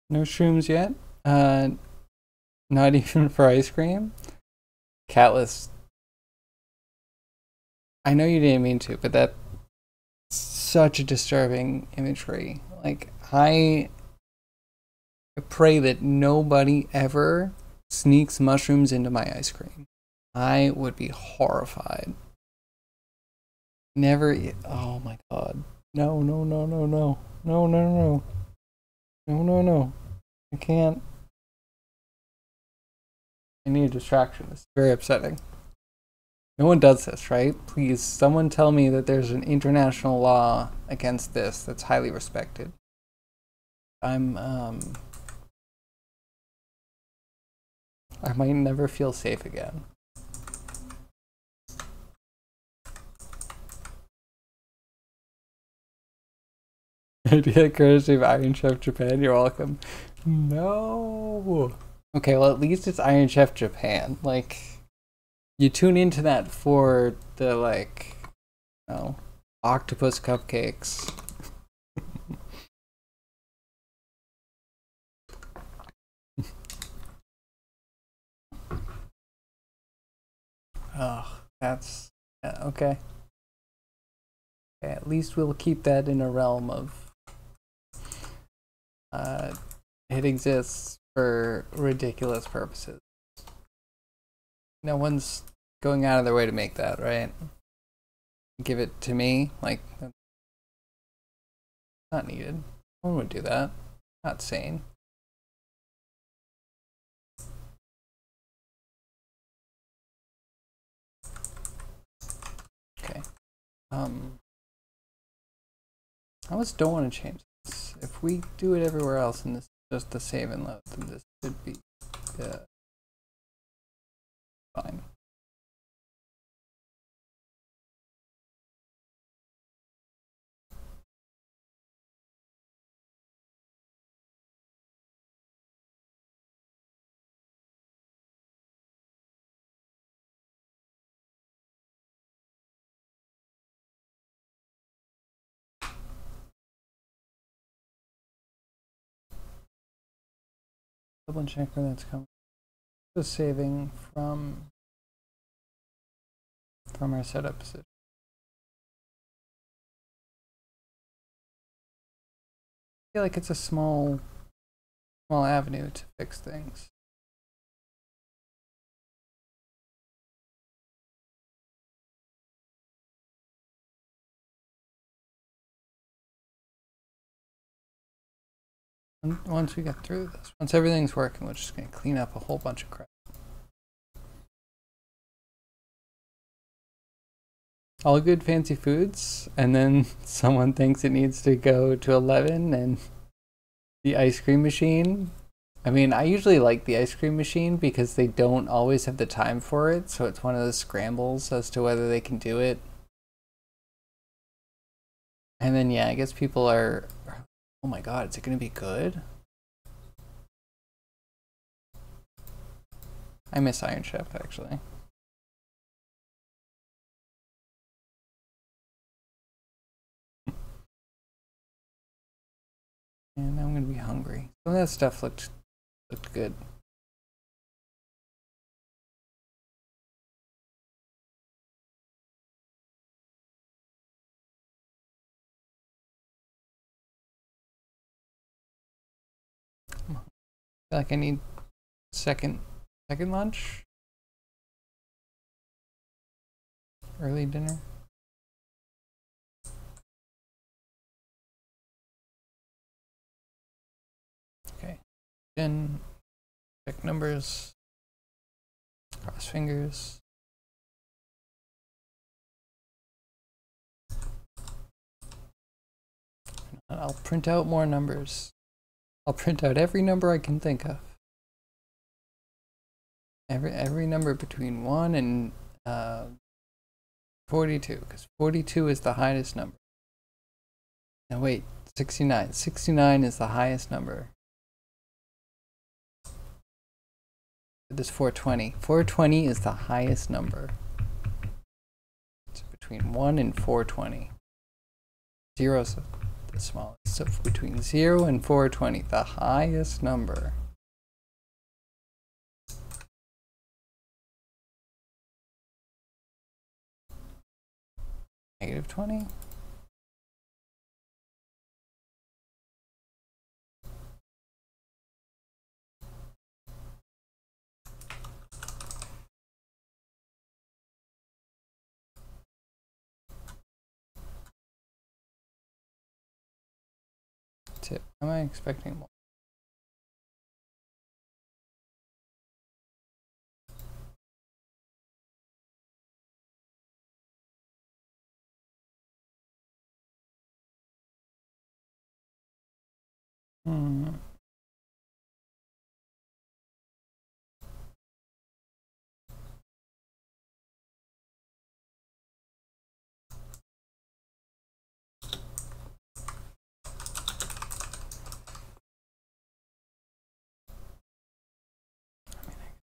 No shrooms yet? Not even for ice cream? Catless. I know you didn't mean to, but that's such a disturbing imagery. Like, I pray that nobody ever sneaks mushrooms into my ice cream. I would be horrified. Never. Oh my god. No, no, no, no, no. No, no, no. No, no, no. I can't. I need a distraction. It's very upsetting. No one does this, right? Please, someone tell me that there's an international law against this that's highly respected. I might never feel safe again. Idea courtesy of Iron Chef Japan. You're welcome. No. Okay, well at least it's Iron Chef Japan. Like, you tune into that for the like, you know, octopus cupcakes. Oh, that's okay. Okay, at least we'll keep that in a realm of it exists for ridiculous purposes. No one's going out of their way to make that, right? Give it to me, like, that's not needed. No one would do that. Not sane. Okay. I almost don't want to change this. If we do it everywhere else and this is just the save and load, then this should be fine. Double check where that's coming. Just saving from our setup position. I feel like it's a small avenue to fix things. Once we get through this, once everything's working, we're just going to clean up a whole bunch of crap. All good fancy foods, and then someone thinks it needs to go to 11, and the ice cream machine. I mean, I usually like the ice cream machine because they don't always have the time for it, so it's one of those scrambles as to whether they can do it. And then, yeah, I guess people are, oh my god, is it going to be good? I miss Iron Chef, actually. And now I'm going to be hungry. Some of that stuff looked good. I feel like I need second lunch? Early dinner? Okay. Then check numbers. Cross fingers. I'll print out more numbers. I'll print out every number I can think of. every number between 1 and 42, because 42 is the highest number. No, wait, 69. 69 is the highest number. This 420. 420 is the highest number. It's between 1 and 420. 0 is the smallest. So between 0 and 420, the highest number. Negative 20. Tip. Am I expecting more?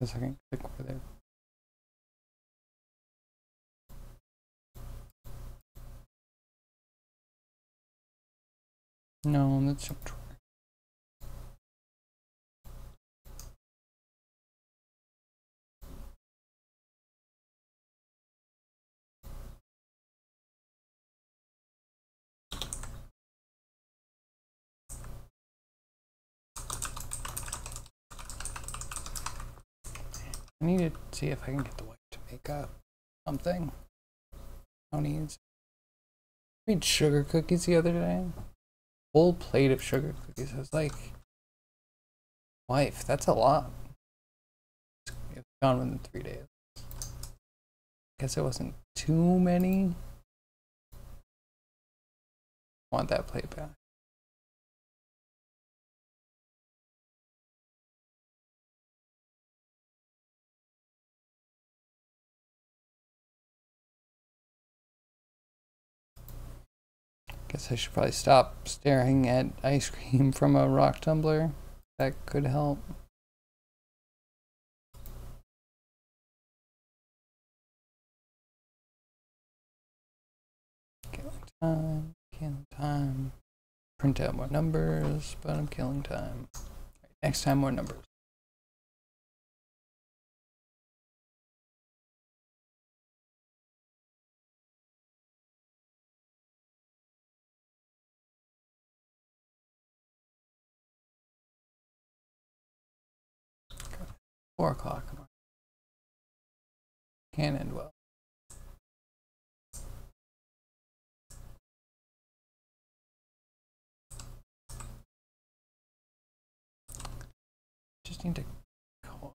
I guess I can click over there. No, that's not true. I need to see if I can get the white to make up something. Brownies. I made sugar cookies the other day. Whole plate of sugar cookies. I was like, wife, that's a lot. It's gone within 3 days. Guess it wasn't too many. Want that plate back. Guess I should probably stop staring at ice cream from a rock tumbler. That could help. Killing time. Print out more numbers, but I'm killing time. Right, next time, more numbers. Okay. 4 o'clock. Can't end well. Just need to call.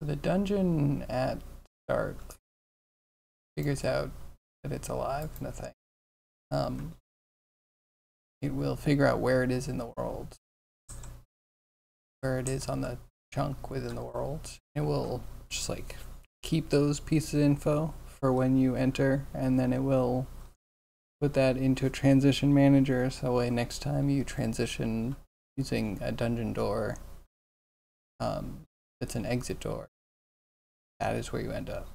The dungeon at start figures out that it's alive and a thing. It will figure out where it is in the world, where it is on the chunk within the world. It will just like keep those pieces of info for when you enter, and then it will put that into a transition manager, so that way next time you transition using a dungeon door, it's an exit door. That is where you end up.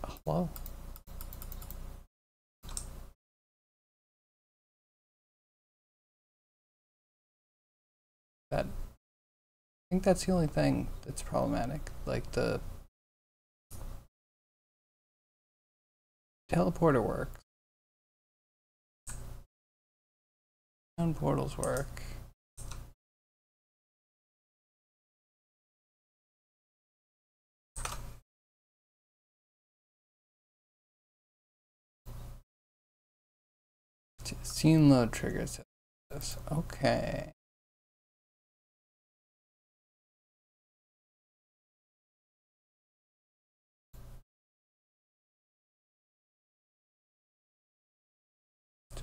Hello? I think that's the only thing that's problematic. Like the teleporter works. Sound portals work. Scene load triggers this. Okay.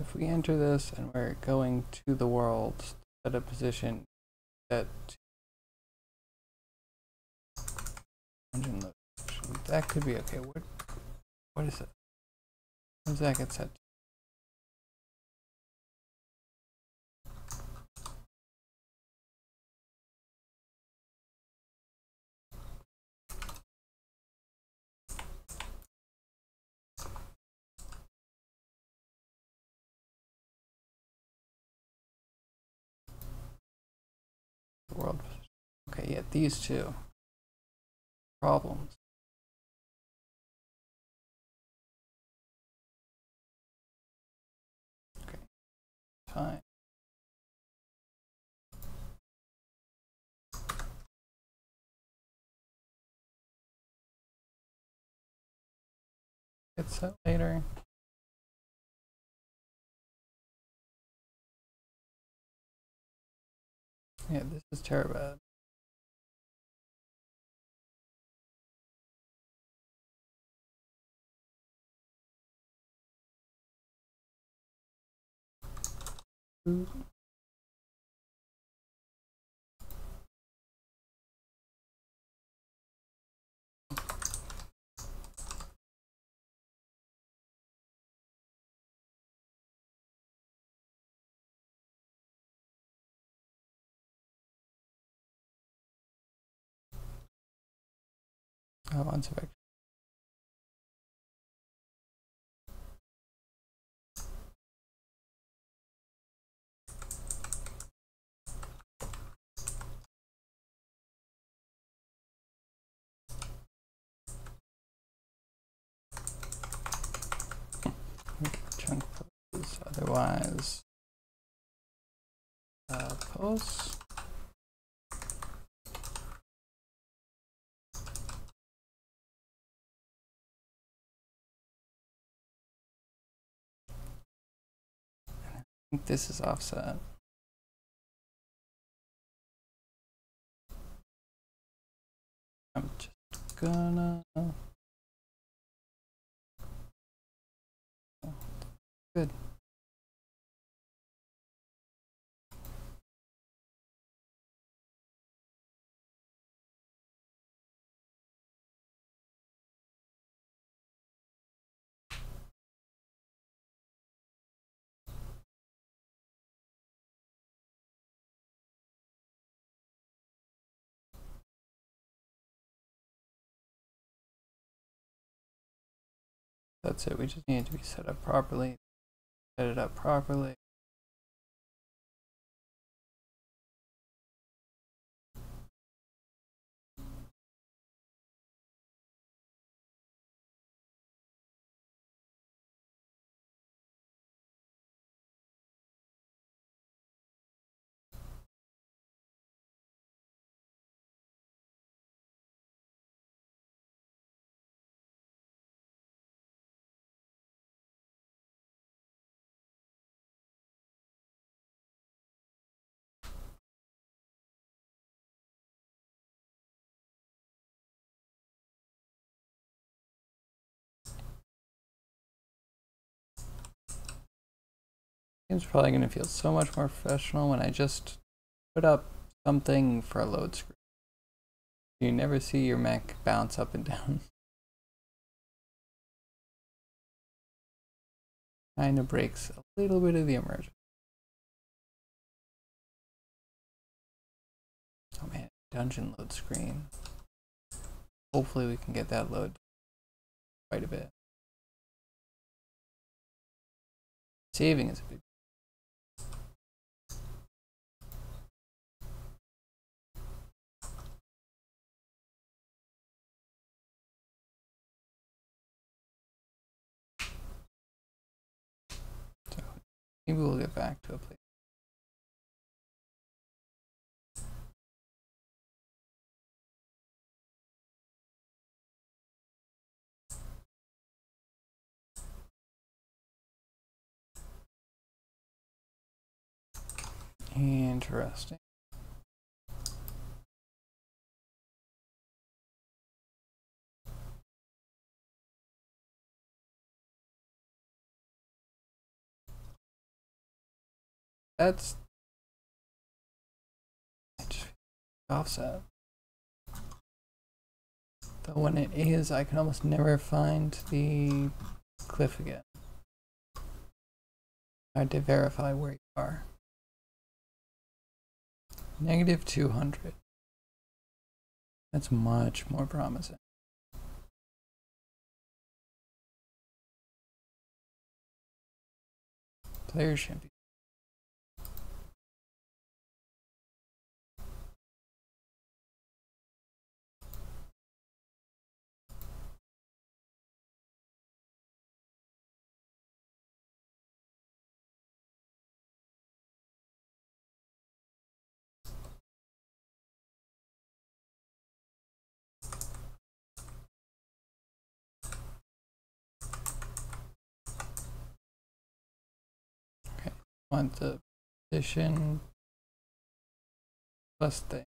if we enter this and we're going to the world at a position that that could be okay. What is it? What does that get set to? World. Okay, yeah, these two problems. Okay, fine. Get set later. Yeah, this is terrible. Oh, one second. Chunk pose, otherwise pose. I think this is offset. I'm just gonna good. That's it. We just need it to be set up properly. Set it up properly. It's probably going to feel so much more professional when I just put up something for a load screen. You never see your Mac bounce up and down. Kind of breaks a little bit of the immersion. Oh man, dungeon load screen. Hopefully we can get that load quite a bit. Saving is a big. So maybe we'll get back to a place. Interesting. That's just offset. Though when it is, I can almost never find the cliff again. I had to verify where you are. Negative 200. That's much more promising. Player shouldn't be. Okay, want the position plus thing.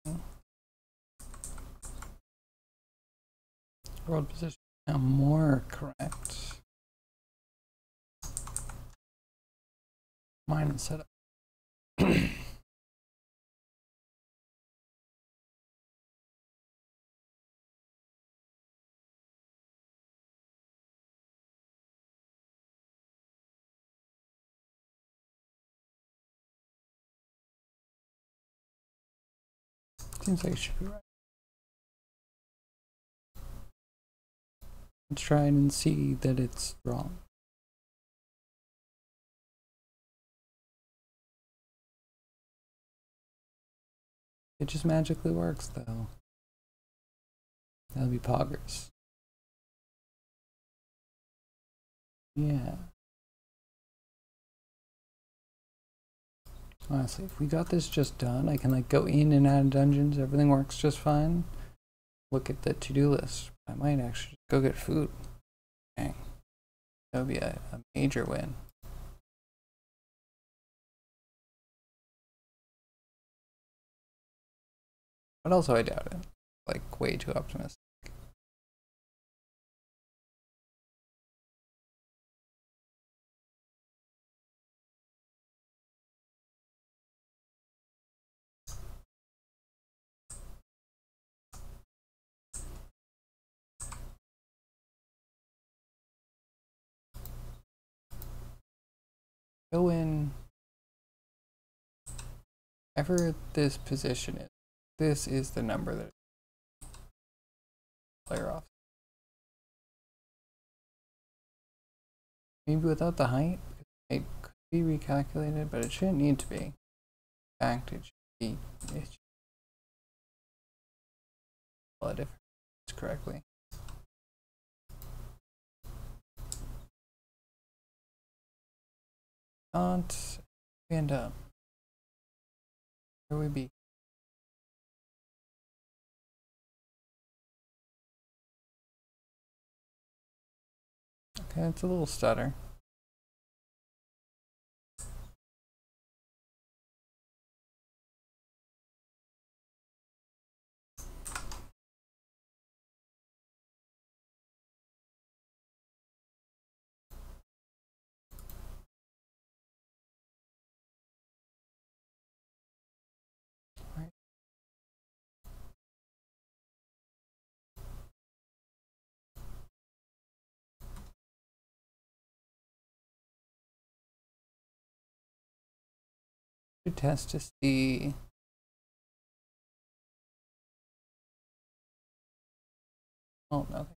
World position now more correct. Mine is set up. Seems like it should be right. Let's try and see that it's wrong. It just magically works though. That'll be poggers. Yeah. Honestly, if we got this just done, I can like go in and out of dungeons, everything works just fine. Look at the to-do list. I might actually just go get food. Dang. That would be a major win. But also I doubt it. Like way too optimistic. Go in. Whatever this position is, this is the number that player off. Maybe without the height, it could be recalculated, but it shouldn't need to be. In fact, it should be. It should be if it's correctly. Don't end up. Where would we be? Okay, it's a little stutter. Right. To test to see. Oh, nothing.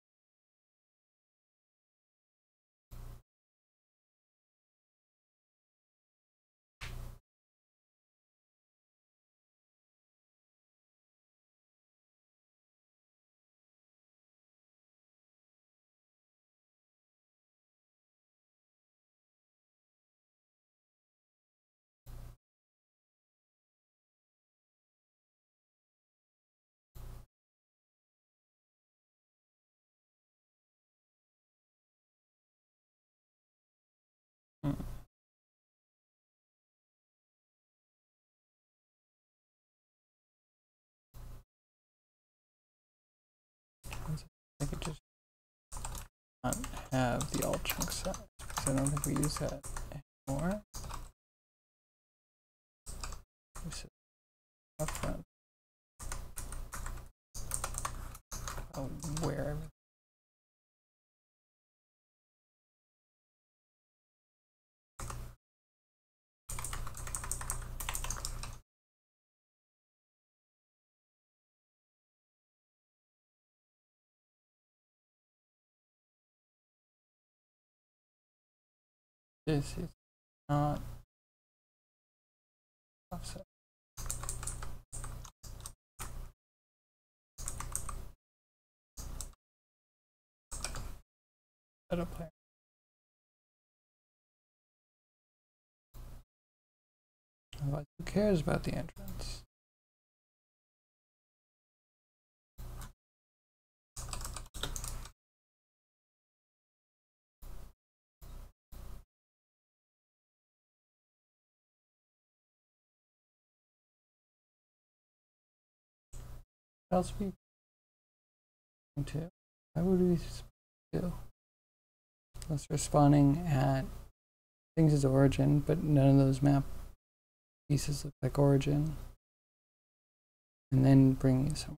I could just not have the alt chunk set because I don't think we use that anymore. Up front. Where? This is not offset. Setup player. Otherwise, who cares about the entrance? What else we to? Why would we do? Unless we're spawning at things as origin, but none of those map pieces look like origin. And then bring it somewhere.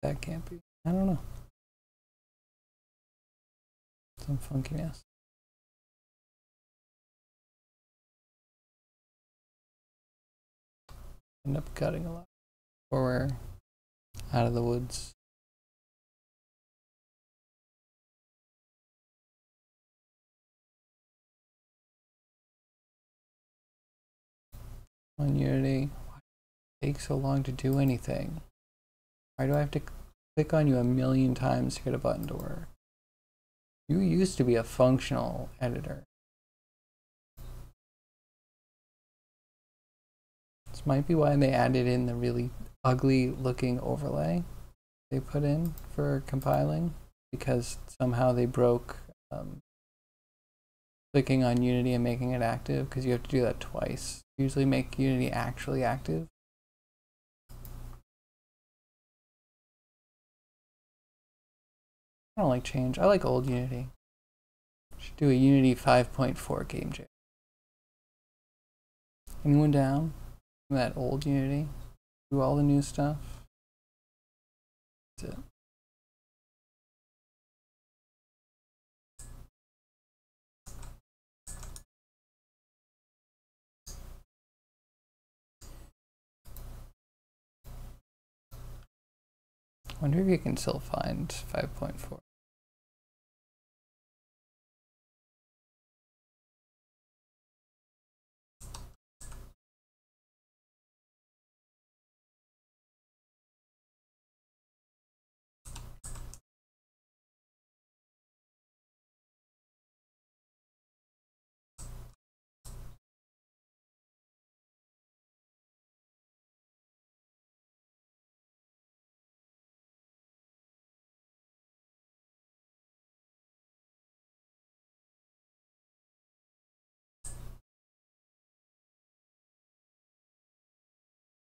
That can't be. I don't know. Some funkiness. End up cutting a lot. Or we're out of the woods. On Unity, why does it take so long to do anything? Why do I have to click on you a million times to get a button to work? You used to be a functional editor. This might be why they added in the really ugly looking overlay they put in for compiling, because somehow they broke clicking on Unity and making it active, because you have to do that twice. Usually make Unity actually active. I don't like change. I like old Unity. Should do a Unity 5.4 game jam. Anyone down from that old Unity? Do all the new stuff? That's it. Wonder if you can still find 5.4.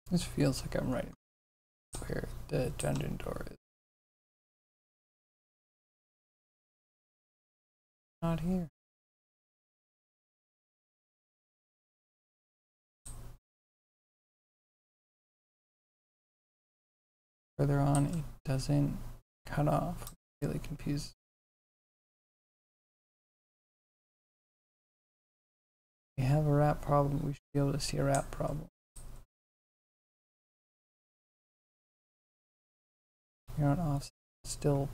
This feels like I'm right where the dungeon door is. Not here. Further on, it doesn't cut off. Really confused. We have a wrap problem. We should be able to see a wrap problem. You're on offset. Still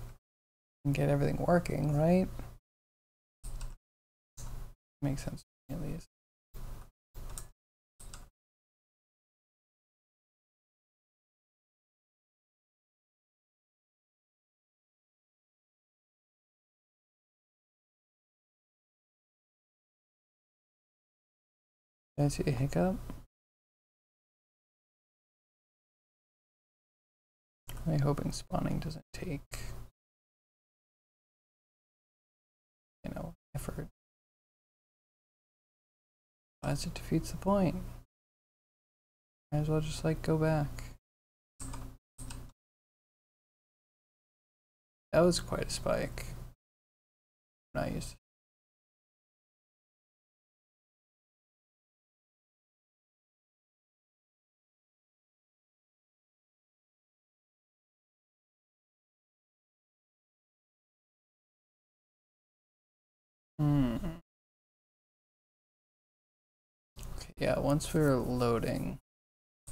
can get everything working, right? Makes sense to me at least. Did I see a hiccup? I'm hoping spawning doesn't take, effort. Otherwise it defeats the point. Might as well just go back. That was quite a spike. Not used to Hmm. Okay, yeah, once we're loading, I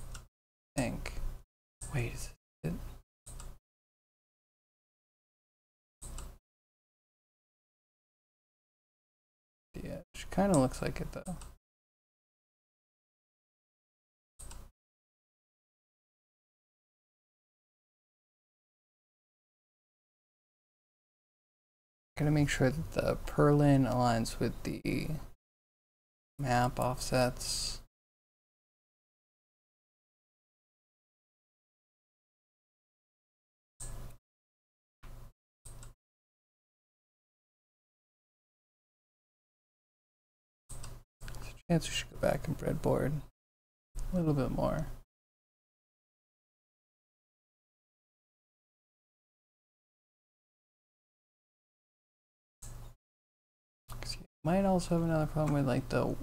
think. Wait, is it? Yeah, it kind of looks like it though. Gotta make sure that the purlin aligns with the map offsets. Chance we should go back and breadboard a little bit more. You might also have another problem with like the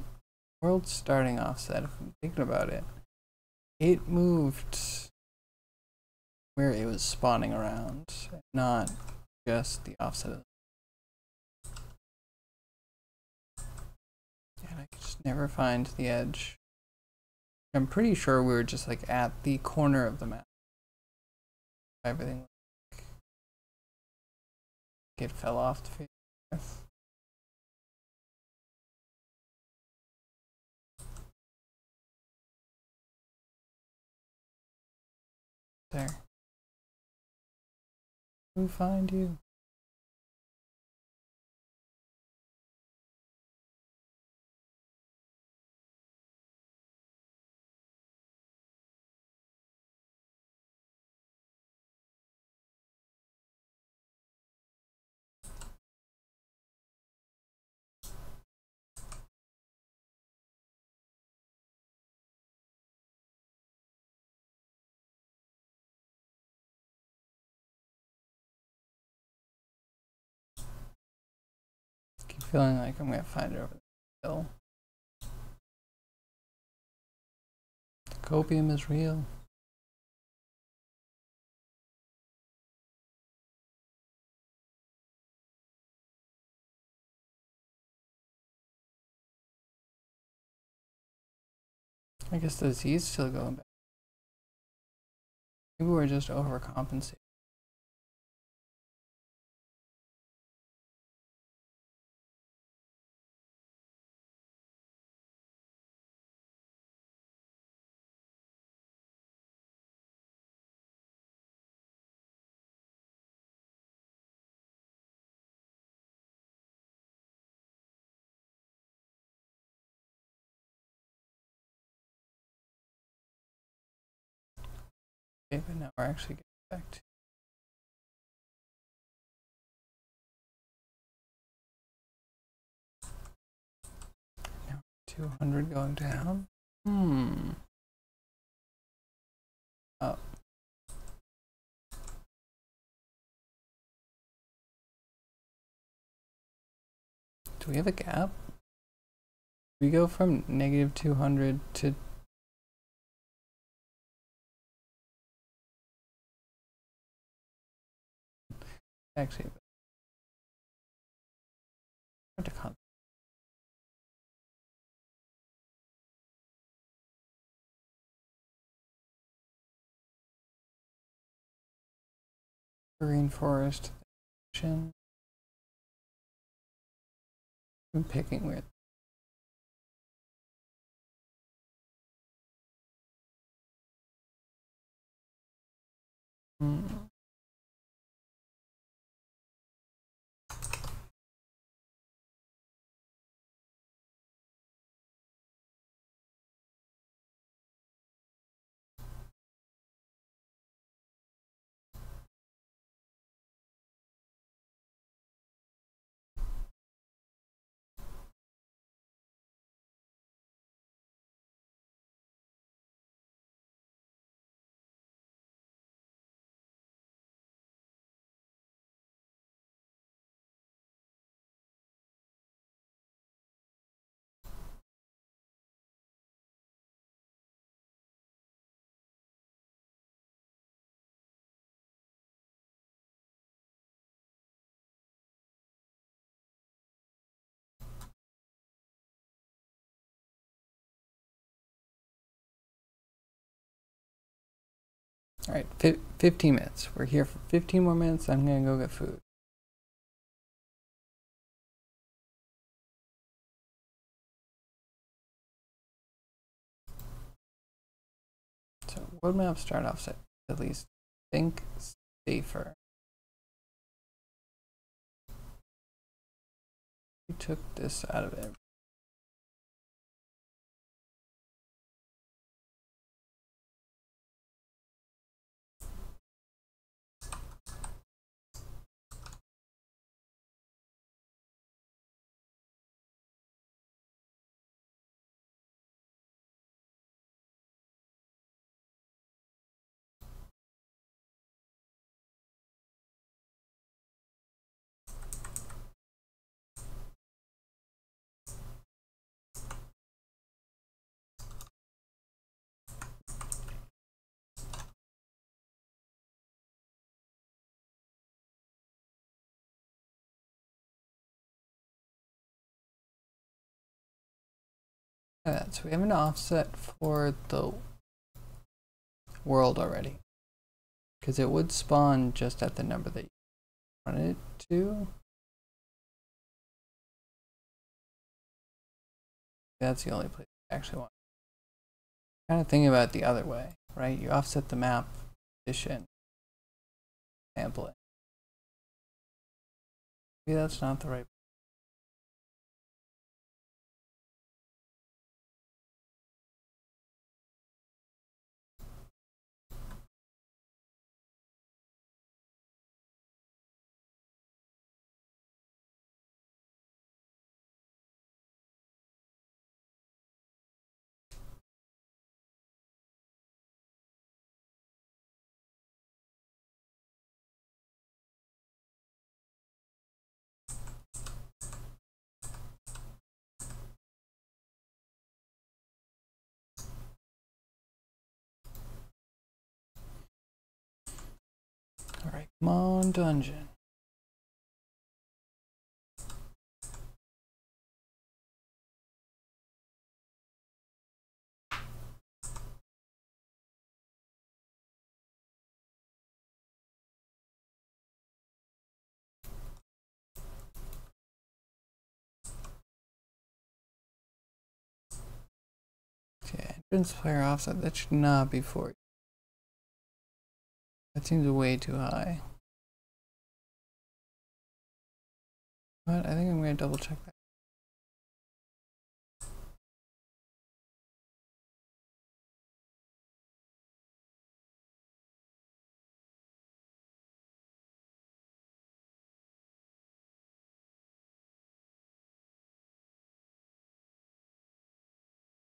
world starting offset. If I'm thinking about it, it moved where it was spawning around, not just the offset. And I could just never find the edge. I'm pretty sure we were just like at the corner of the map. Everything like it fell off the face of the earth. There. Who find you? I keep feeling like I'm gonna find it over the hill. The copium is real. I guess the Z is still going back. Maybe we're just overcompensating. Okay, but now we're actually getting back to 200 going down. Up. Do we have a gap? We go from negative 200 to actually hard to count. Green forest. I'm picking weird. All right, 15 minutes. We're here for 15 more minutes. I'm gonna go get food. So world map start offset. At least think safer. We took this out of it. So we have an offset for the world already, because it would spawn just at the number that you wanted it to. That's the only place I actually want. Kind of thinking about it the other way, right? You offset the map position, sample it. Maybe that's not the right. All right, come on, dungeon. Okay, entrance player offset. That should not be for you. That seems way too high. But I think I'm gonna double check that.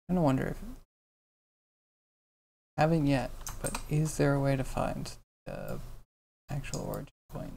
I don't wonder if haven't yet, but is there a way to find the actual origin point?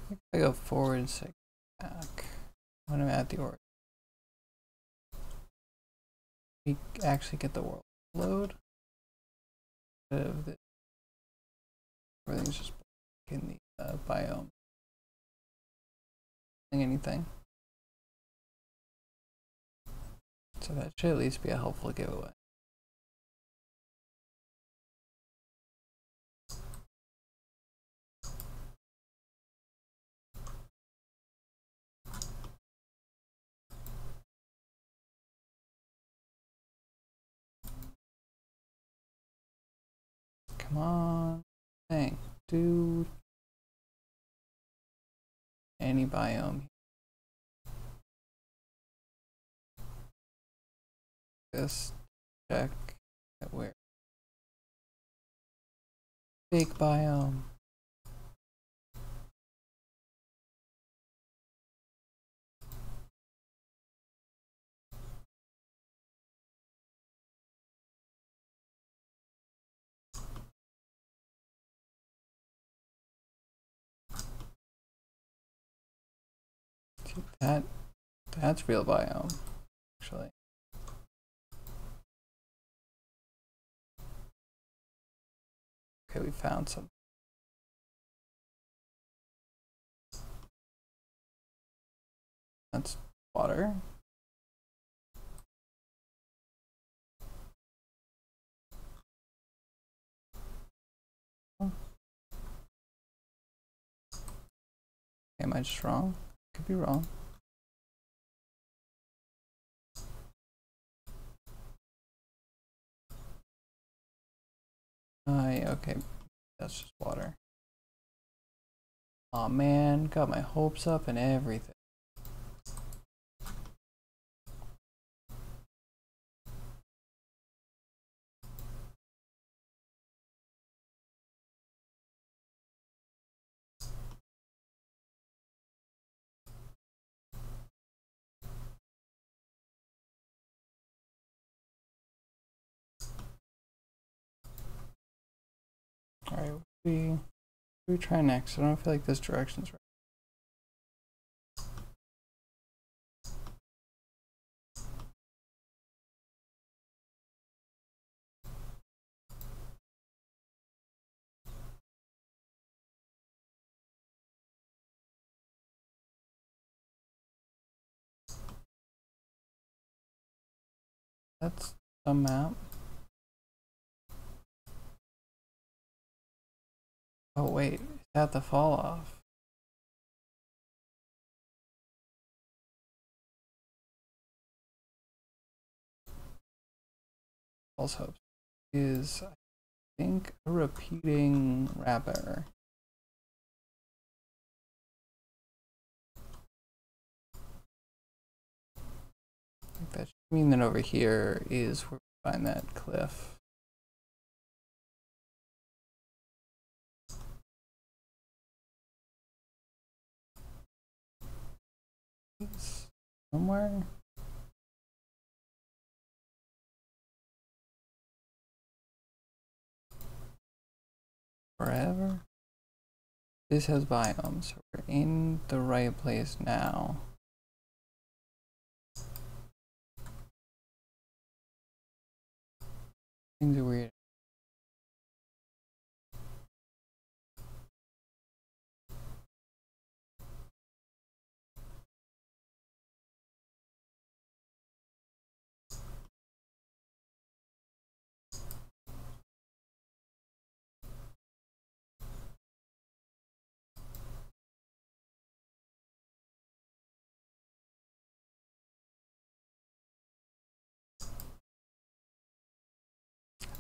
If I go forward and say back when I'm at the origin, we actually get the world load. Of this. Everything's just in the biome. Anything. So that should at least be a helpful giveaway. Come on. Dang, dude. Any biome. this. Check that where fake biome. That's real biome, actually. Okay, we found some. That's water. Am I just wrong? Could be wrong. Yeah, okay. That's just water. Aw, man, got my hopes up and everything. Alright, what do we try next? I don't feel like this direction's right. That's a map. Oh wait, is that the fall off? False hopes is, I think, a repeating wrap error. I think that should mean that over here is where we find that cliff. It's somewhere. Forever. This has biomes, so we're in the right place now. Things are weird.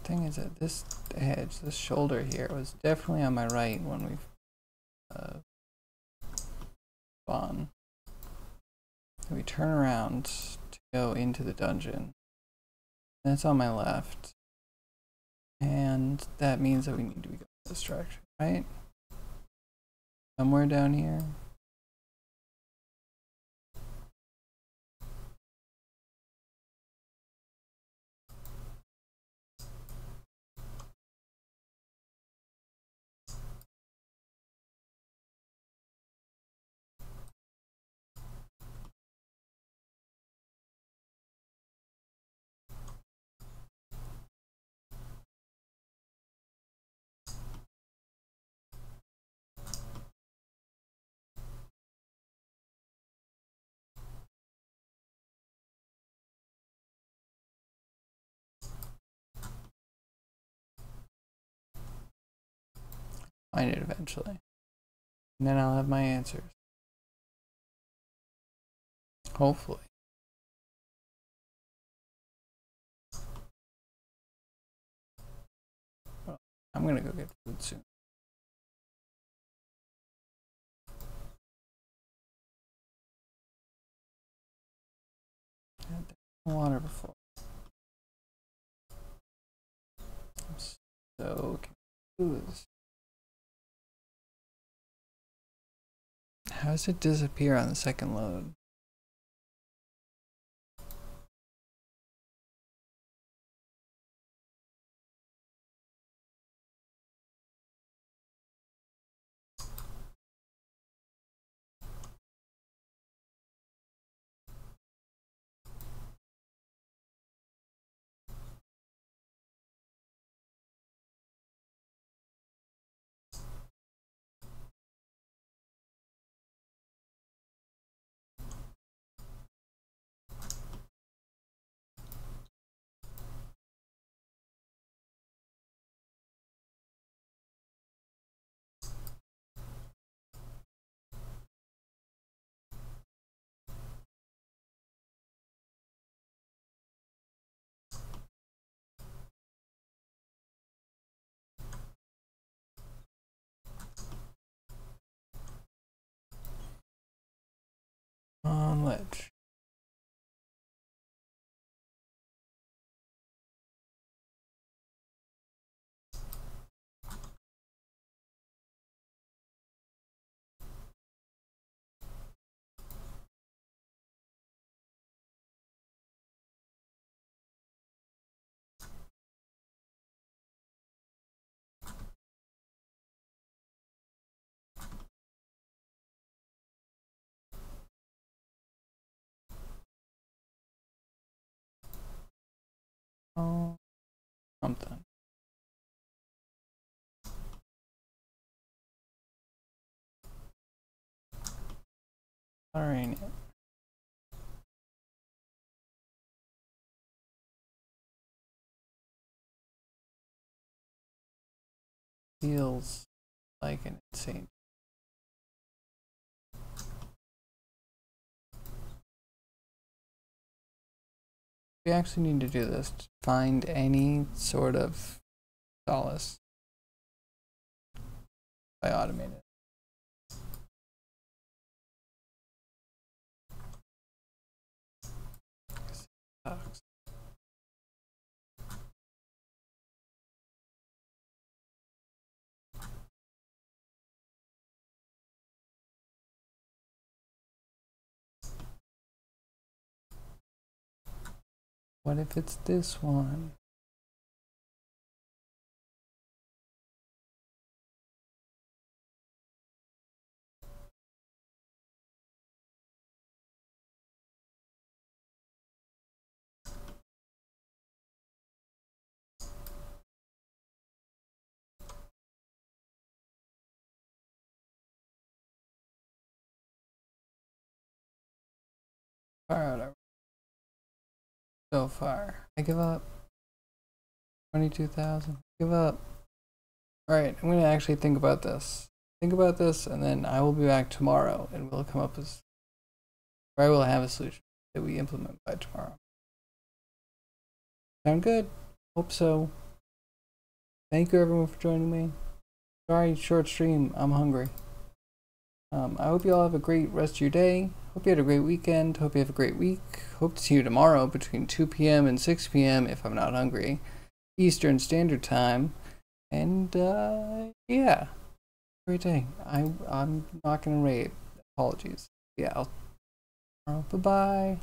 Thing is that this edge, this shoulder here, was definitely on my right when we spawn. We turn around to go into the dungeon. That's on my left. And that means that we need to be going this direction, right? Somewhere down here. Find it eventually. And then I'll have my answers. Hopefully. Well, I'm gonna go get food soon. Had water before. So confused. How does it disappear on the second load? On which? Oh, something. Alright. Feels like an insane. We actually need to do this to find any sort of solace by automating. Sucks. What if it's this one? Alright, so far. I give up. 22,000. Give up. Alright, I'm gonna actually think about this. Think about this, and then I will be back tomorrow, and we'll come up with, or I will have a solution that we implement by tomorrow. Sound good? Hope so. Thank you everyone for joining me. Sorry, short stream. I'm hungry. I hope you all have a great rest of your day. Hope you had a great weekend. Hope you have a great week. Hope to see you tomorrow between 2 p.m. and 6 p.m. if I'm not hungry. Eastern Standard Time. And yeah. Great day. I'm not gonna rave. Apologies. Yeah. Bye bye.